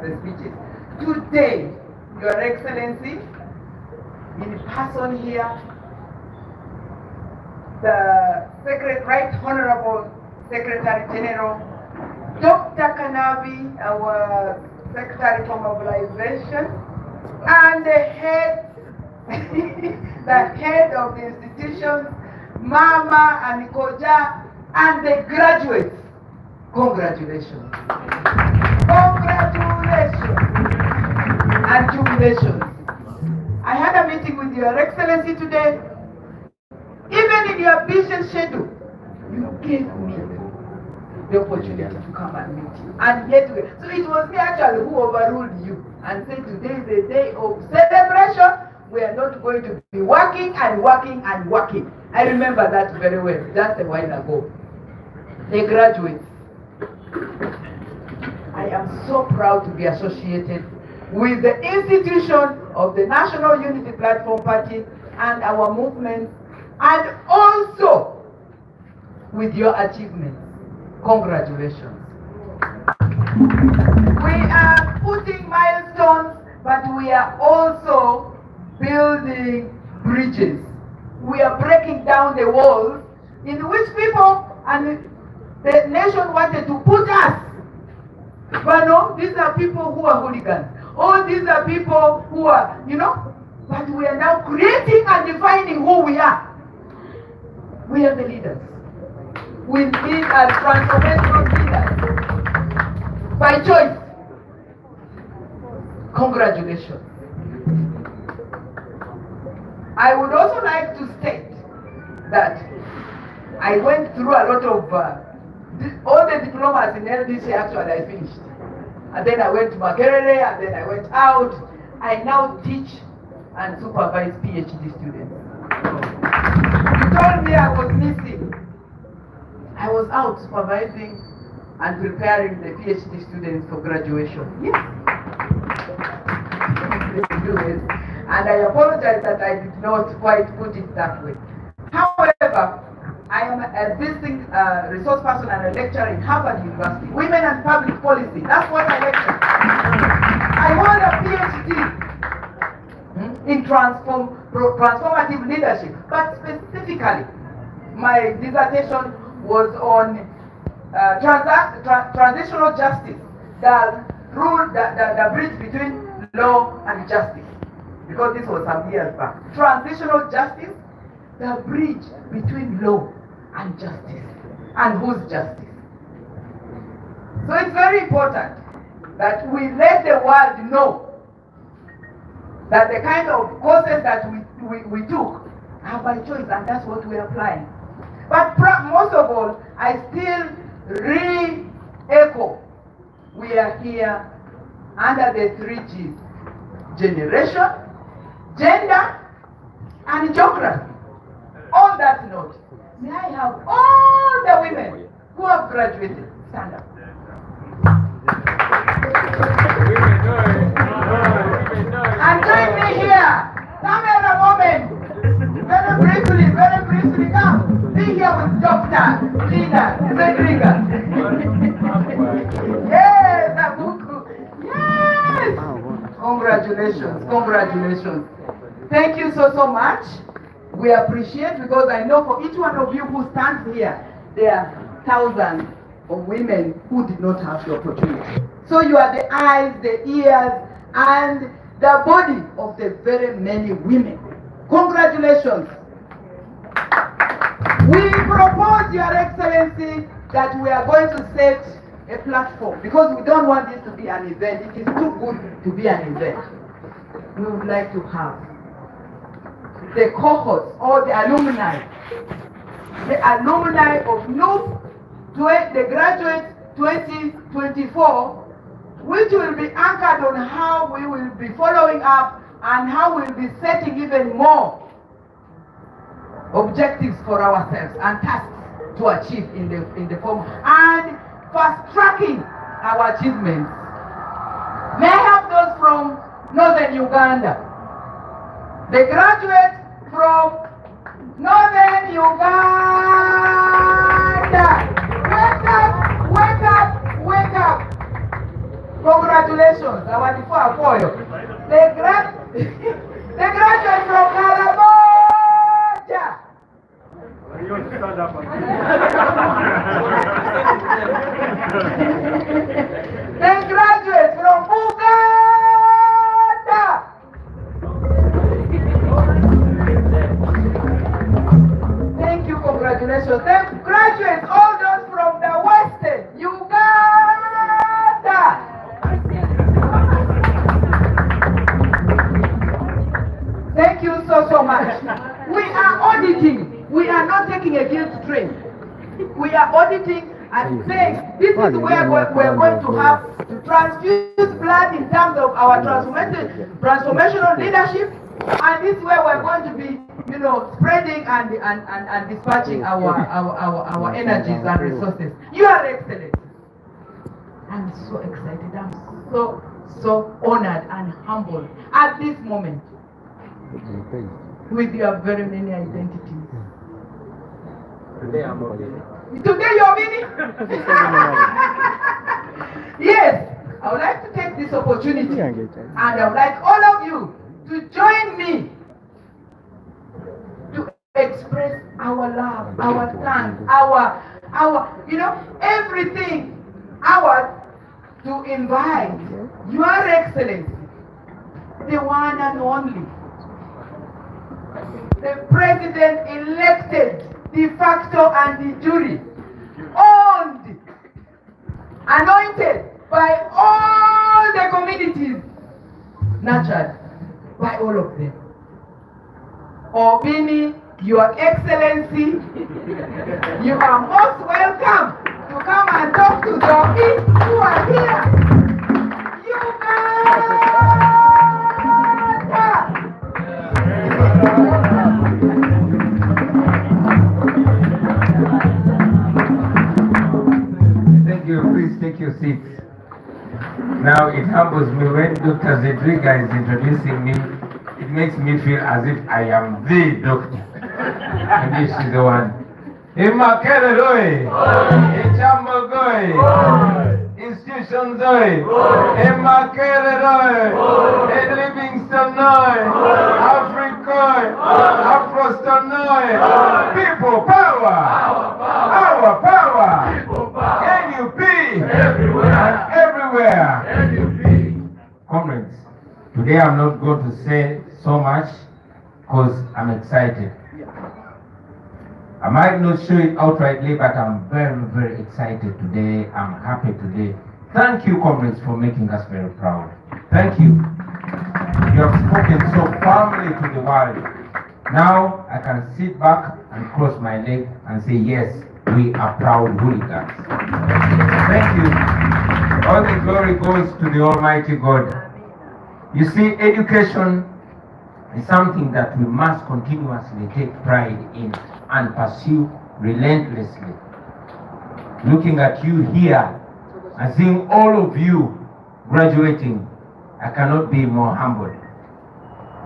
S8: the speeches. Today, Your Excellency, in person here, the Right Honorable Secretary General, Dr. Kanabi, our Secretary for Mobilization, and the head, the head of the institution, Mama and Koja, and the graduates. Congratulations. Congratulations and jubilations. I had a meeting with Your Excellency today. Even in your busy schedule, you gave me the opportunity to come and meet you. And yet, so it was me actually who overruled you and said today is a day of celebration. We are not going to be working and working and working. I remember that very well, just a while ago. The graduates, I am so proud to be associated with the institution of the National Unity Platform Party and our movement, and also with your achievements. Congratulations. We are putting milestones, but we are also building bridges. We are breaking down the walls in which people and the nation wanted to put us. But no, these are people who are hooligans. Oh, these are people who are, but we are now creating and defining who we are. We are the leaders. We need as transformational leaders. By choice. Congratulations. I would also like to state that I went through a lot of, all the diplomas in LDC actually I finished. And then I went to Makerere, and then I went out. I now teach and supervise PhD students. You told me I was missing. I was out supervising and preparing the PhD students for graduation. Yes. And I apologize that I did not quite put it that way. However, I am a visiting resource person and a lecturer in Harvard University, Women and Public Policy. That's what I lecture. I hold a PhD in transformative leadership, but specifically, my dissertation was on transitional justice, the bridge between law and justice, because this was some years back. Transitional justice, the bridge between law and justice, and whose justice. So it's very important that we let the world know that the kind of courses that we took are by choice, and that's what we're applying. But most of all, I still re-echo, we are here under the 3 Gs: generation, gender, and geography. On that note, may I have all the women who have graduated stand up. And join me here. Come in a moment. Very briefly, come. Be here with Dr. Lina Zedriga. Yes, Abuku. Yes. Congratulations. Thank you so much. We appreciate, because I know for each one of you who stands here, there are thousands of women who did not have the opportunity. So you are the eyes, the ears, and the body of the very many women. Congratulations. We propose, Your Excellency, that we are going to set a platform, because we don't want this to be an event. It is too good to be an event. We would like to have the cohorts or the alumni of NUP, the graduates 2024, which will be anchored on how we will be following up and how we will be setting even more objectives for ourselves and tasks to achieve in the form, and fast-tracking our achievements. May I have those from Northern Uganda? The graduates from Northern Uganda.
S4: The graduate from Karamoja. The graduate from Buganda. Thank you, congratulations. The graduates, all those from the Western Uganda. Thank you so much. We are auditing. We are not taking a guilt trip. We are auditing and saying this is where we're going to have to transfuse blood in terms of our transformational leadership, and this is where we're going to be, spreading and dispatching our energies and resources. You are excellent. I'm so excited. I'm so honored and humbled at this moment with your very many identities.
S3: Today I'm okay.
S4: Today you're meaning? Yes, I would like to take this opportunity and I would like all of you to join me to express our love, our thanks, our everything ours to invite Your Excellency, the one and only, the President elected de facto and de jure, owned, anointed by all the communities, nurtured by all of them. Obini, Your Excellency, you are most welcome to come and talk to those who are here.
S16: Thank you. Please take your seats. Now it humbles me when Dr. Zedriga is introducing me. It makes me feel as if I am the doctor. And this is the one. Imakere Roy, Echambo Goy, Institutions Roy, Imakere Roy, Livingston Noy, Africa, Afroston Noy, people power, our power, NUP, everywhere. Comrades, today I'm not going to say so much because I'm excited. I might not show it outrightly, but I'm very, very excited today. I'm happy today. Thank you, comrades, for making us very proud. Thank you. You have spoken so firmly to the world. Now I can sit back and cross my leg and say, yes, we are proud hooligans. Thank you. All the glory goes to the Almighty God. You see, education is something that we must continuously take pride in and pursue relentlessly. Looking at you here and seeing all of you graduating, I cannot be more humbled.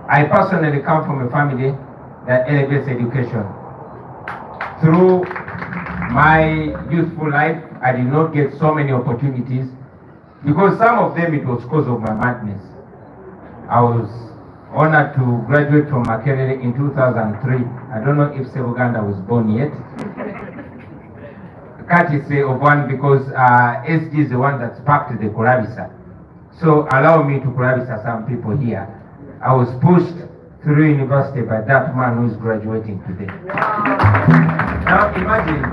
S16: I personally come from a family that elevates education. Through my youthful life, I did not get so many opportunities because some of them it was because of my madness. I was honored to graduate from Makerere in 2003. I don't know if Sebuganda was born yet. Courtesy of one because SG is the one that sparked the Kurabisa. So allow me to Kurabisa some people here. I was pushed through university by that man who is graduating today. Now imagine,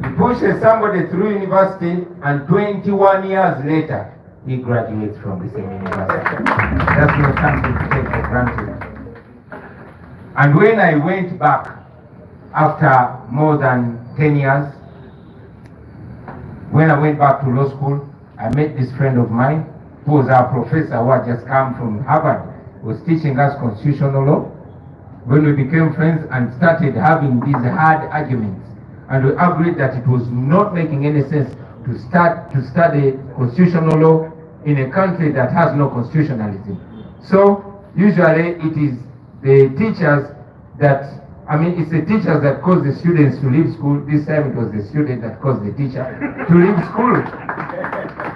S16: you push somebody through university and 21 years later, he graduates from the same university. That's not something to take for granted. And when I went back after more than 10 years, when I went back to law school, I met this friend of mine who was our professor who had just come from Harvard, was teaching us constitutional law. When we became friends and started having these hard arguments, and we agreed that it was not making any sense to start to study constitutional law in a country that has no constitutionalism. So usually it is the teachers that, it's the teachers that cause the students to leave school. This time it was the student that caused the teacher to leave school.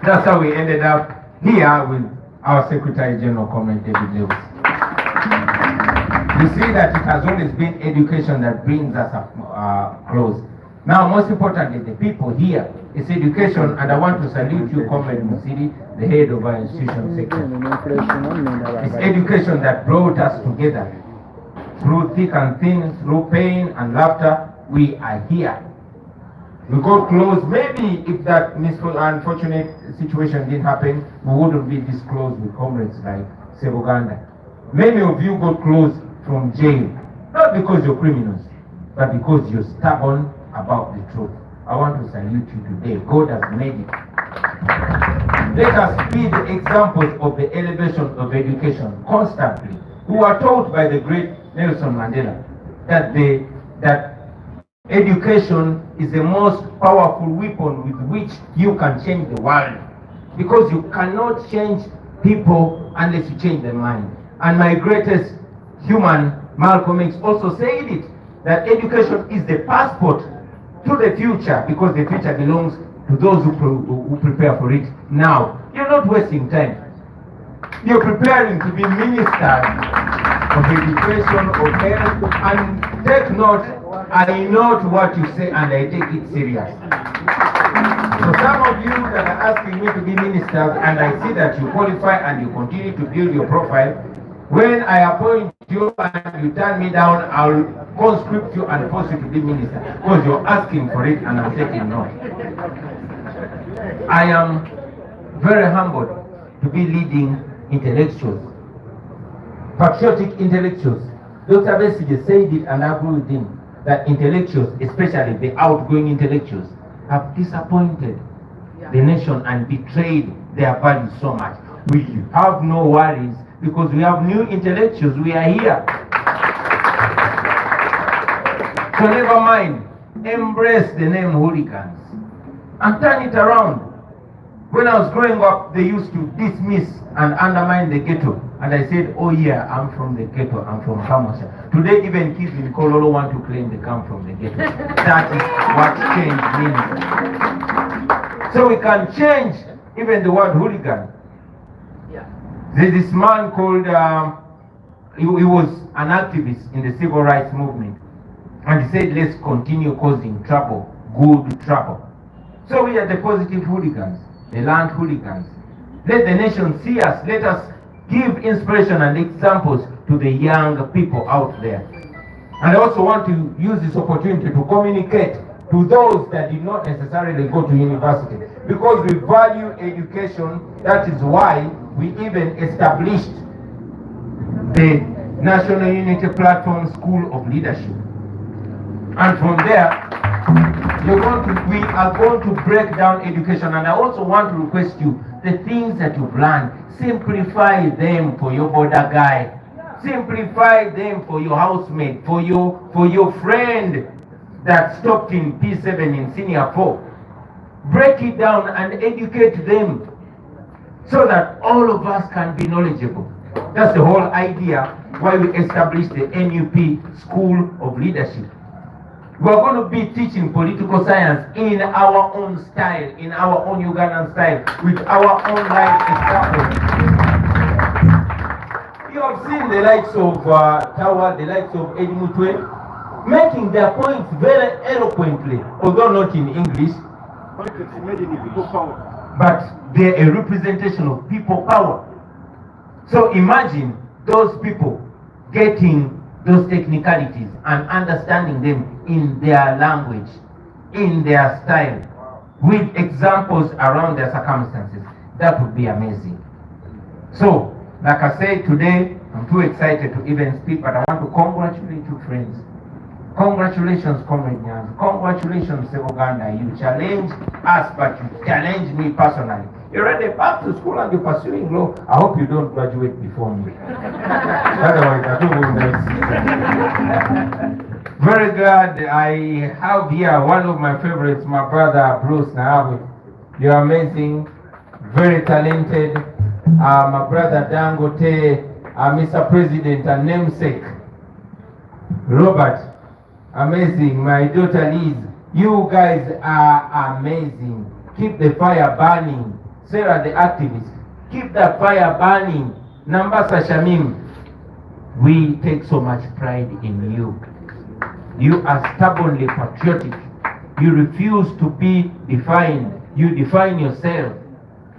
S16: That's how we ended up here with our Secretary General, Comrade David Lewis. You see that it has always been education that brings us close. Now, most importantly, the people here, it's education, and I want to salute you, Comrade Musiri, the head of our institution sector. It's education that brought us together. Through thick and thin, through pain and laughter, we are here. We got close. Maybe if that unfortunate situation didn't happen, we wouldn't be this close with comrades like Sebuganda. Many of you got close from jail, not because you're criminals, but because you're stubborn about the truth. I want to salute you today. God has made it. Let us be the examples of the elevation of education constantly. We were taught by the great Nelson Mandela that education is the most powerful weapon with which you can change the world, because you cannot change people unless you change their mind. And my greatest human, Malcolm X, also said it, that education is the passport to the future, because the future belongs to those who prepare for it now. You're not wasting time. You're preparing to be ministers of education, of health, and take note, I note what you say and I take it serious. So some of you that are asking me to be ministers, and I see that you qualify and you continue to build your profile, when I appoint you and you turn me down, I'll conscript you and force you to be minister, because you're asking for it and I'm taking note. I am very humbled to be leading intellectuals, patriotic intellectuals. Dr. Besigye said it, and I agree with him, that intellectuals, especially the outgoing intellectuals, have disappointed the nation and betrayed their values so much. We have no worries, because we have new intellectuals. We are here. So never mind. Embrace the name hooligans and turn it around. When I was growing up, they used to dismiss and undermine the ghetto. And I said, oh yeah, I'm from the ghetto, I'm from Kamosha. Today, even kids in Kololo want to claim they come from the ghetto. That is what change means. So we can change even the word hooligan. There's this man called, he was an activist in the civil rights movement. And he said, let's continue causing trouble, good trouble. So we are the positive hooligans, the land hooligans. Let the nation see us. Let us give inspiration and examples to the young people out there. And I also want to use this opportunity to communicate to those that did not necessarily go to university. Because we value education, that is why we even established the National Unity Platform School of Leadership. And from there, we are going to break down education. And I also want to request you, the things that you've learned, simplify them for your border guy. Simplify them for your housemate, for your friend that stopped in P7 in Senior 4. Break it down and educate them so that all of us can be knowledgeable. That's the whole idea why we established the NUP School of Leadership. We're going to be teaching political science in our own style, in our own Ugandan style, with our own life examples. You have seen the likes of Tawa, the likes of Eddie Mutwe, making their points very eloquently, although not in English. But they're a representation of people power. So imagine those people getting those technicalities and understanding them in their language, in their style, with examples around their circumstances. That would be amazing. So, like I said today, I'm too excited to even speak, but I want to congratulate you, friends. Congratulations, Comrade Nnyanzi. Congratulations, Sebuganda. You challenged us, but you challenged me personally. You're already back to school and you're pursuing law. I hope you don't graduate before me. Otherwise, I don't want to. Very glad I have here one of my favorites, my brother Bruce Nahawe. You're amazing, very talented. My brother Dangote, Mr. President and namesake, Robert. Amazing. My daughter Liz, you guys are amazing. Keep the fire burning. Sarah the activist, Keep that fire burning. Nambasa Shamim, we take so much pride in you. You are stubbornly patriotic. You refuse to be defined. You define yourself.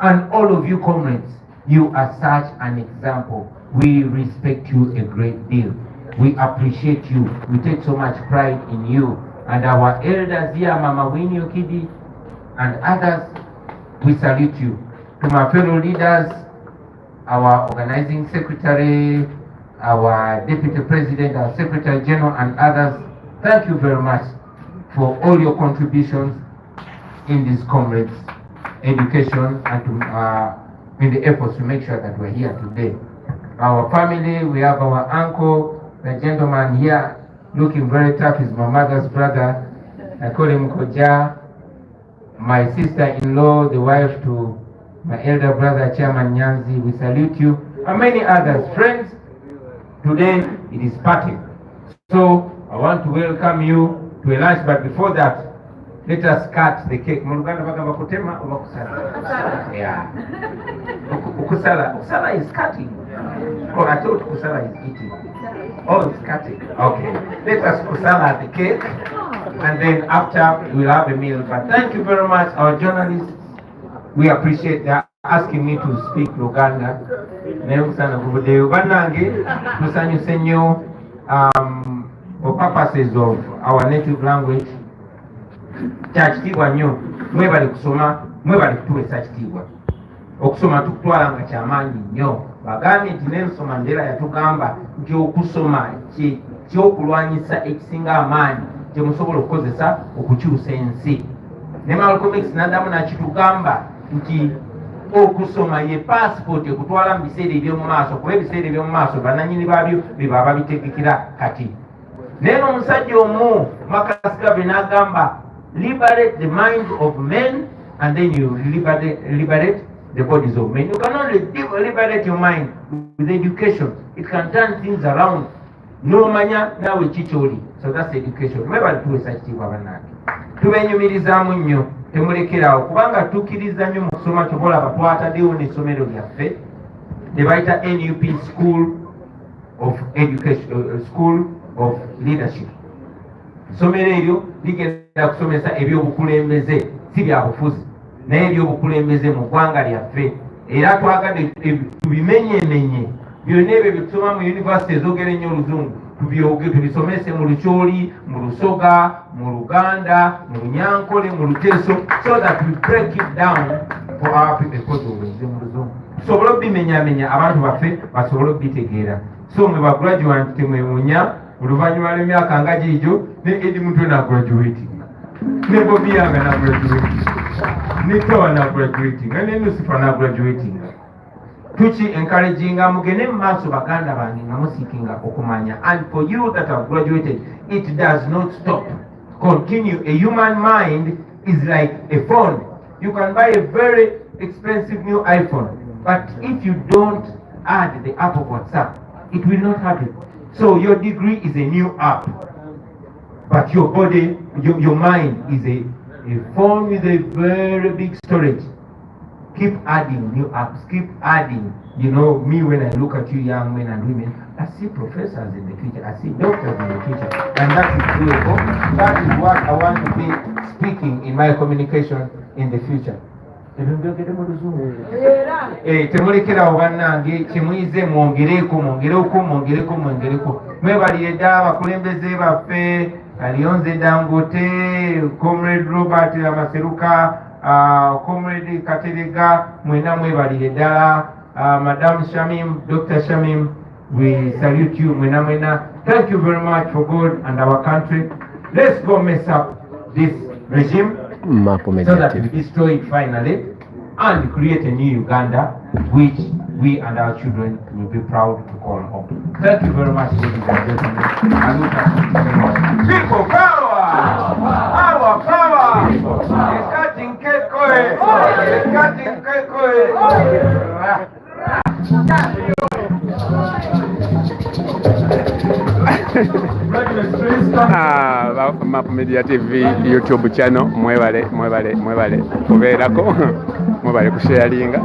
S16: And all of you comrades, you are such an example. We respect you a great deal. We appreciate you. We take so much pride in you. And our elders here, Mama Winnie Okidi, and others, we salute you. To my fellow leaders, our organizing secretary, our deputy president, our secretary general, and others, thank you very much for all your contributions in this comrades' education and to, in the efforts to make sure that we're here today. Our family, we have our uncle, the gentleman here, looking very tough, is my mother's brother. I call him Koja. My sister-in-law, the wife to my elder brother, Chairman Nnyanzi, we salute you. And many others. Friends, today it is party. So I want to welcome you to a lunch, but before that, let us cut the cake. Yeah. Ukusala is cutting. Oh, I thought Kusala is eating. Oh, it's cutting. Okay. Let us Kusala the cake, and then after we'll have a meal. But thank you very much, our journalists. We appreciate that asking me to speak Luganda. For purposes of our native language, church kibwa nyo, mwebali kusoma, mwebali kutuwesa kibwa. Okusoma tukutwala nga kyamaanyi nnyo. Bagambye nti Nelson Mandela yatugamba nti okusoma kyokulwanyisa ekisinga amaanyi kye musobola okukozesa okukyusa ensi. Ne Malcolm X n'addamu nakitugamba nti okusoma ye passport ekutwala mu biseera eby'omu maaso, kuba ebiseera eby'omu maaso bannannyini baabyo be baba bitegekera kati. Naye n'omusajja omu Marcus Garvey n'agamba, liberate the minds of men and then you liberate the bodies of men. You can only liberate your mind with education. It can turn things around. No manya nawe chicholi. So that's education. Mwebali tuwesa kitiibwa bannange. Tubenyumirizaamu nnyo, temulekerawo kubanga tukkiriza nnyo mu kusoma kyobola twataddewo n'essomero lyaffe lye bayita NUP School of Education, School of Leadership. Essomero eryo ligenda kusomesa ebyobukulembeze, si bya bufuzi, naye ebyobukulembeze mu ggwanga lyaffe. Era twagadde tubimenyemenye byonna ebyo byetusoma mu yunivasite ezoogera ennyo oluzungu tubisomese mu Lukyoli, mu Lusoga, mu Luganda, mu Lunyankole, mu Luteso, so that we break it down for our people kwetuweze mu luzungu. Tusobole obimenyamenya abantu baffe basobole obitegeera. So mwe bagraduate temwewunya oluvannyuma lw'emyaka nga giigyo ne Eddie Mutwe nagraduating, ne Bobi Yanga nagraduating, ne Towa nagraduating, ne Lucifer nagraduating. Tuchi encouraging mugende mu maaso baganda bange nga musiikinga okumanya. And for you that have graduated, it does not stop. Continue. A human mind is like a phone. You can buy a very expensive new iPhone, but if you don't add the app of WhatsApp, it will not have it. So your degree is a new app, but your body, your mind is a phone with a very big storage. Keep adding new apps, keep adding. You know, me when I look at you young men and women, I see professors in the future, I see doctors in the future, and that is doable. That is what I want to be speaking in my communication in the future. Temulekera bannange kimuyize mwongereko. Mwebalire dda abakulembeze baffe, Alionze Dangote, Comrade Robert Amaseruka, Comrade Katerega, mwena mwebalire ddala, Madam Shamim, Dr. Shamim, we salute you mwena. Thank you very much for God and our country. Let's go mess up this regime so that we destroy it finally and create a new Uganda which we and our children will be proud to call home. Thank you very much, ladies and gentlemen. People power! Our power! It's cutting cake. It's cutting cake.
S12: Map Media TV YouTube channel mwebale kubeerako, mwebale kusharinga.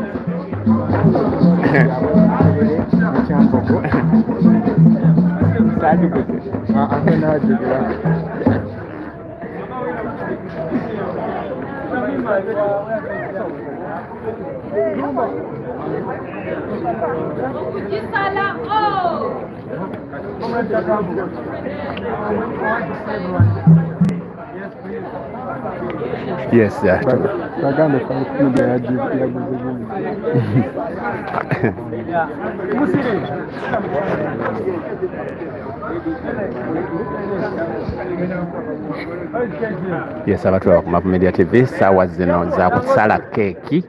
S12: Yes, yes, abantu ba Mapu Media TV sawa zino za kusala keki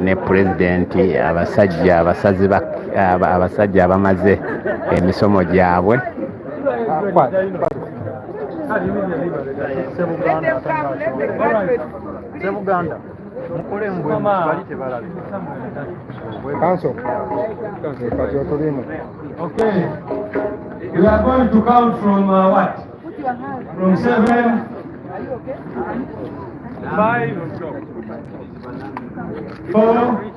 S12: ne president abasajja abamaze emisomo gyabwe.
S15: Okay, we are going to count from what? From 7, 5, 4,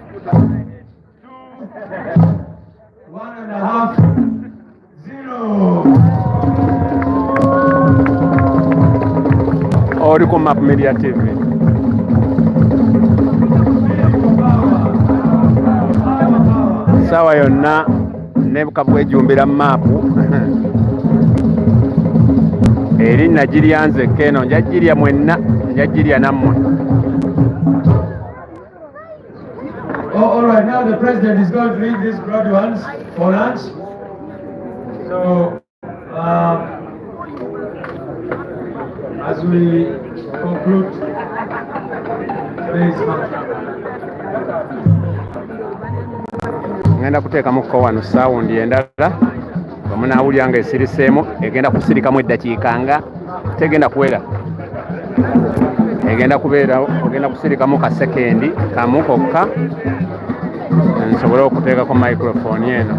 S15: 1.5, 0.
S12: Ori ku Mapu Media TV. Sawa yonna nebuka bwejumbira maapu eri Nnyanzi keno njagirya mwenna njagirya nammwe.
S15: All right, now the president is going to lead these graduates for lunch. So, as we conclude today's function.
S12: Ngenda kuteekamuko wano sawundi endala bamunaawulira nga esiriseemu egenda kusirikamu eddakiika nga tegenda kuwera, egenda kubeera ogenda kusirikamu ka sekendi kamu kokka nsobole okuteekako microphone eno.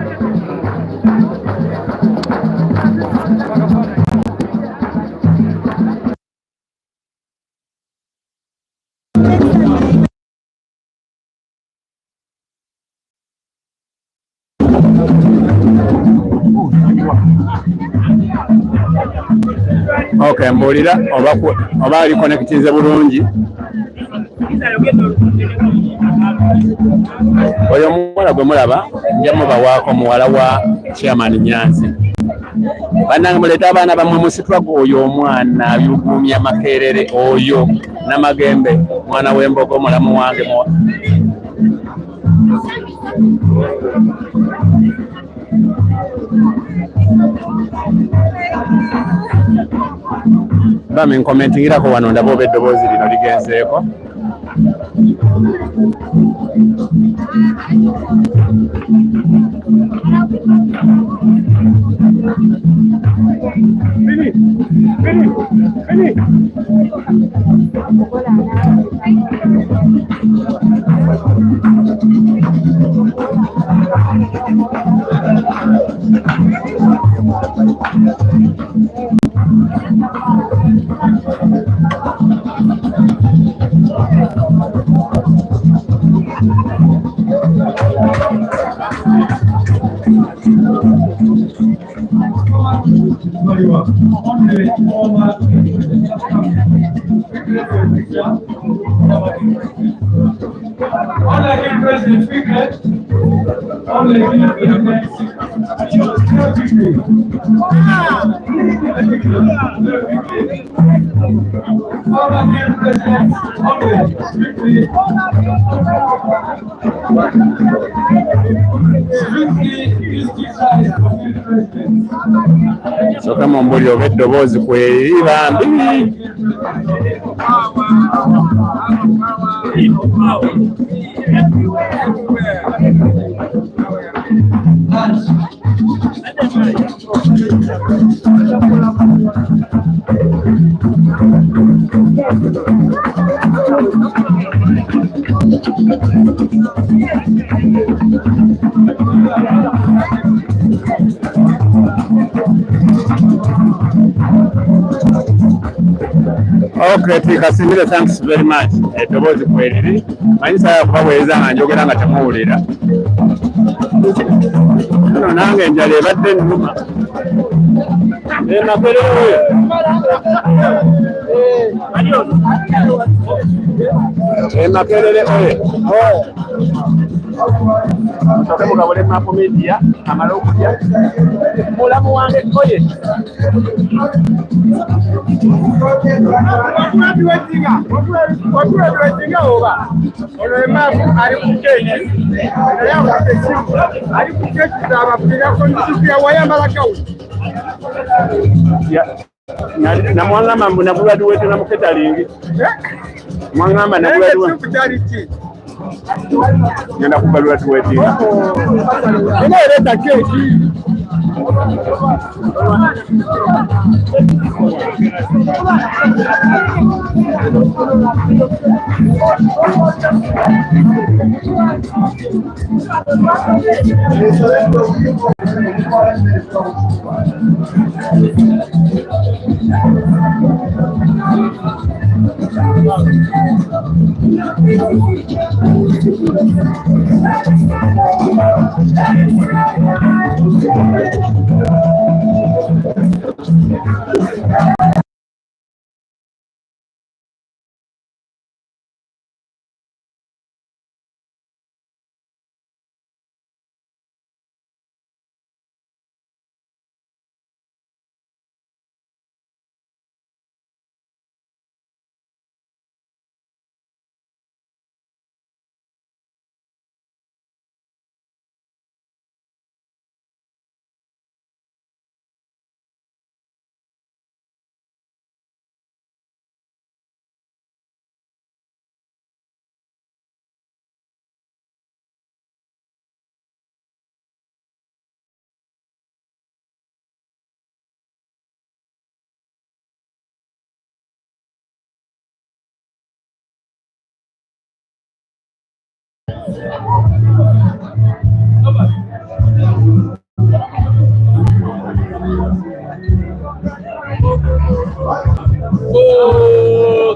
S12: Okay, mbulira oba ali connectinze bulungi. Oyo omuwala gwe mulaba nja mubawaako muwala wa chairman Nnyanzi. Bannange muleeta abaana bammwe musitwago oyo omwana yugumya Makerere oyo Namagembe mwana w'embogo mulamu wange bami nkomentingirako wano ndaba oba eddoboozi lino ligenzeeko. So kama mbuli oba eddoboozi kweri bambi. Ok, Secretary Kasimire, thanks very much. Tobozi kweriri. Manyisa ya kubaweereza nga njogera nga temuwulira. Nno nange njala ebadde nnuma. Makerere we. Makerere we. Soke mugabule mapu media amala okulya. Mulamu wange oye. Watuwetinga oba ono emapu ali ku keeki naye akwata essimu ali ku keeki z'abapira kondisipira wayambala gawuzi namwangamba mbu nagulwadiwete na muketalingi mwangamba nagulwadiwete ngenda kubalula tuwetinga ena ereta keeki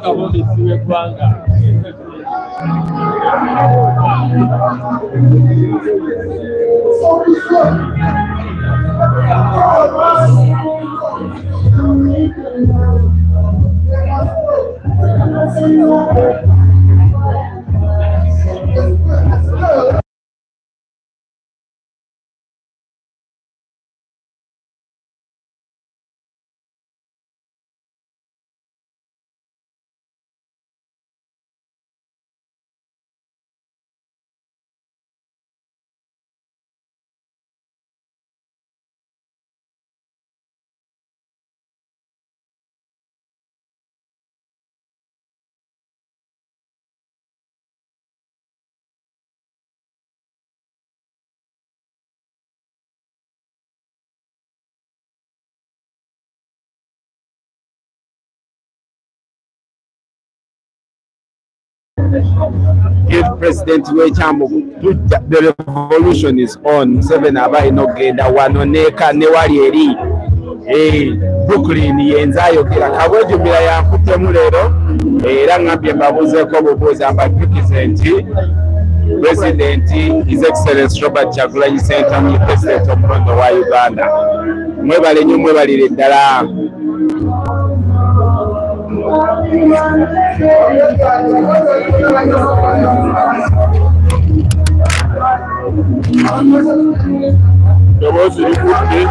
S12: Kabobi siwe kwanga. If President the revolution is on, seven abai no genda wanoneka ne wali eri Brooklyn yenzayo kila kabwejumira yankutemu lero era ngambye mbabuzeeko obubuuzi President His Excellency Robert Kyagulanyi Ssentamu President omulondo wa Uganda. Mwebale nnyo mwebalire ddala. Ddoboozi likutte.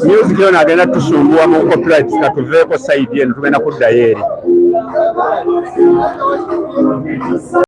S12: Music yona agenda tusumbua mu copyright katuveeko side yenu tugenda kuddayo eri.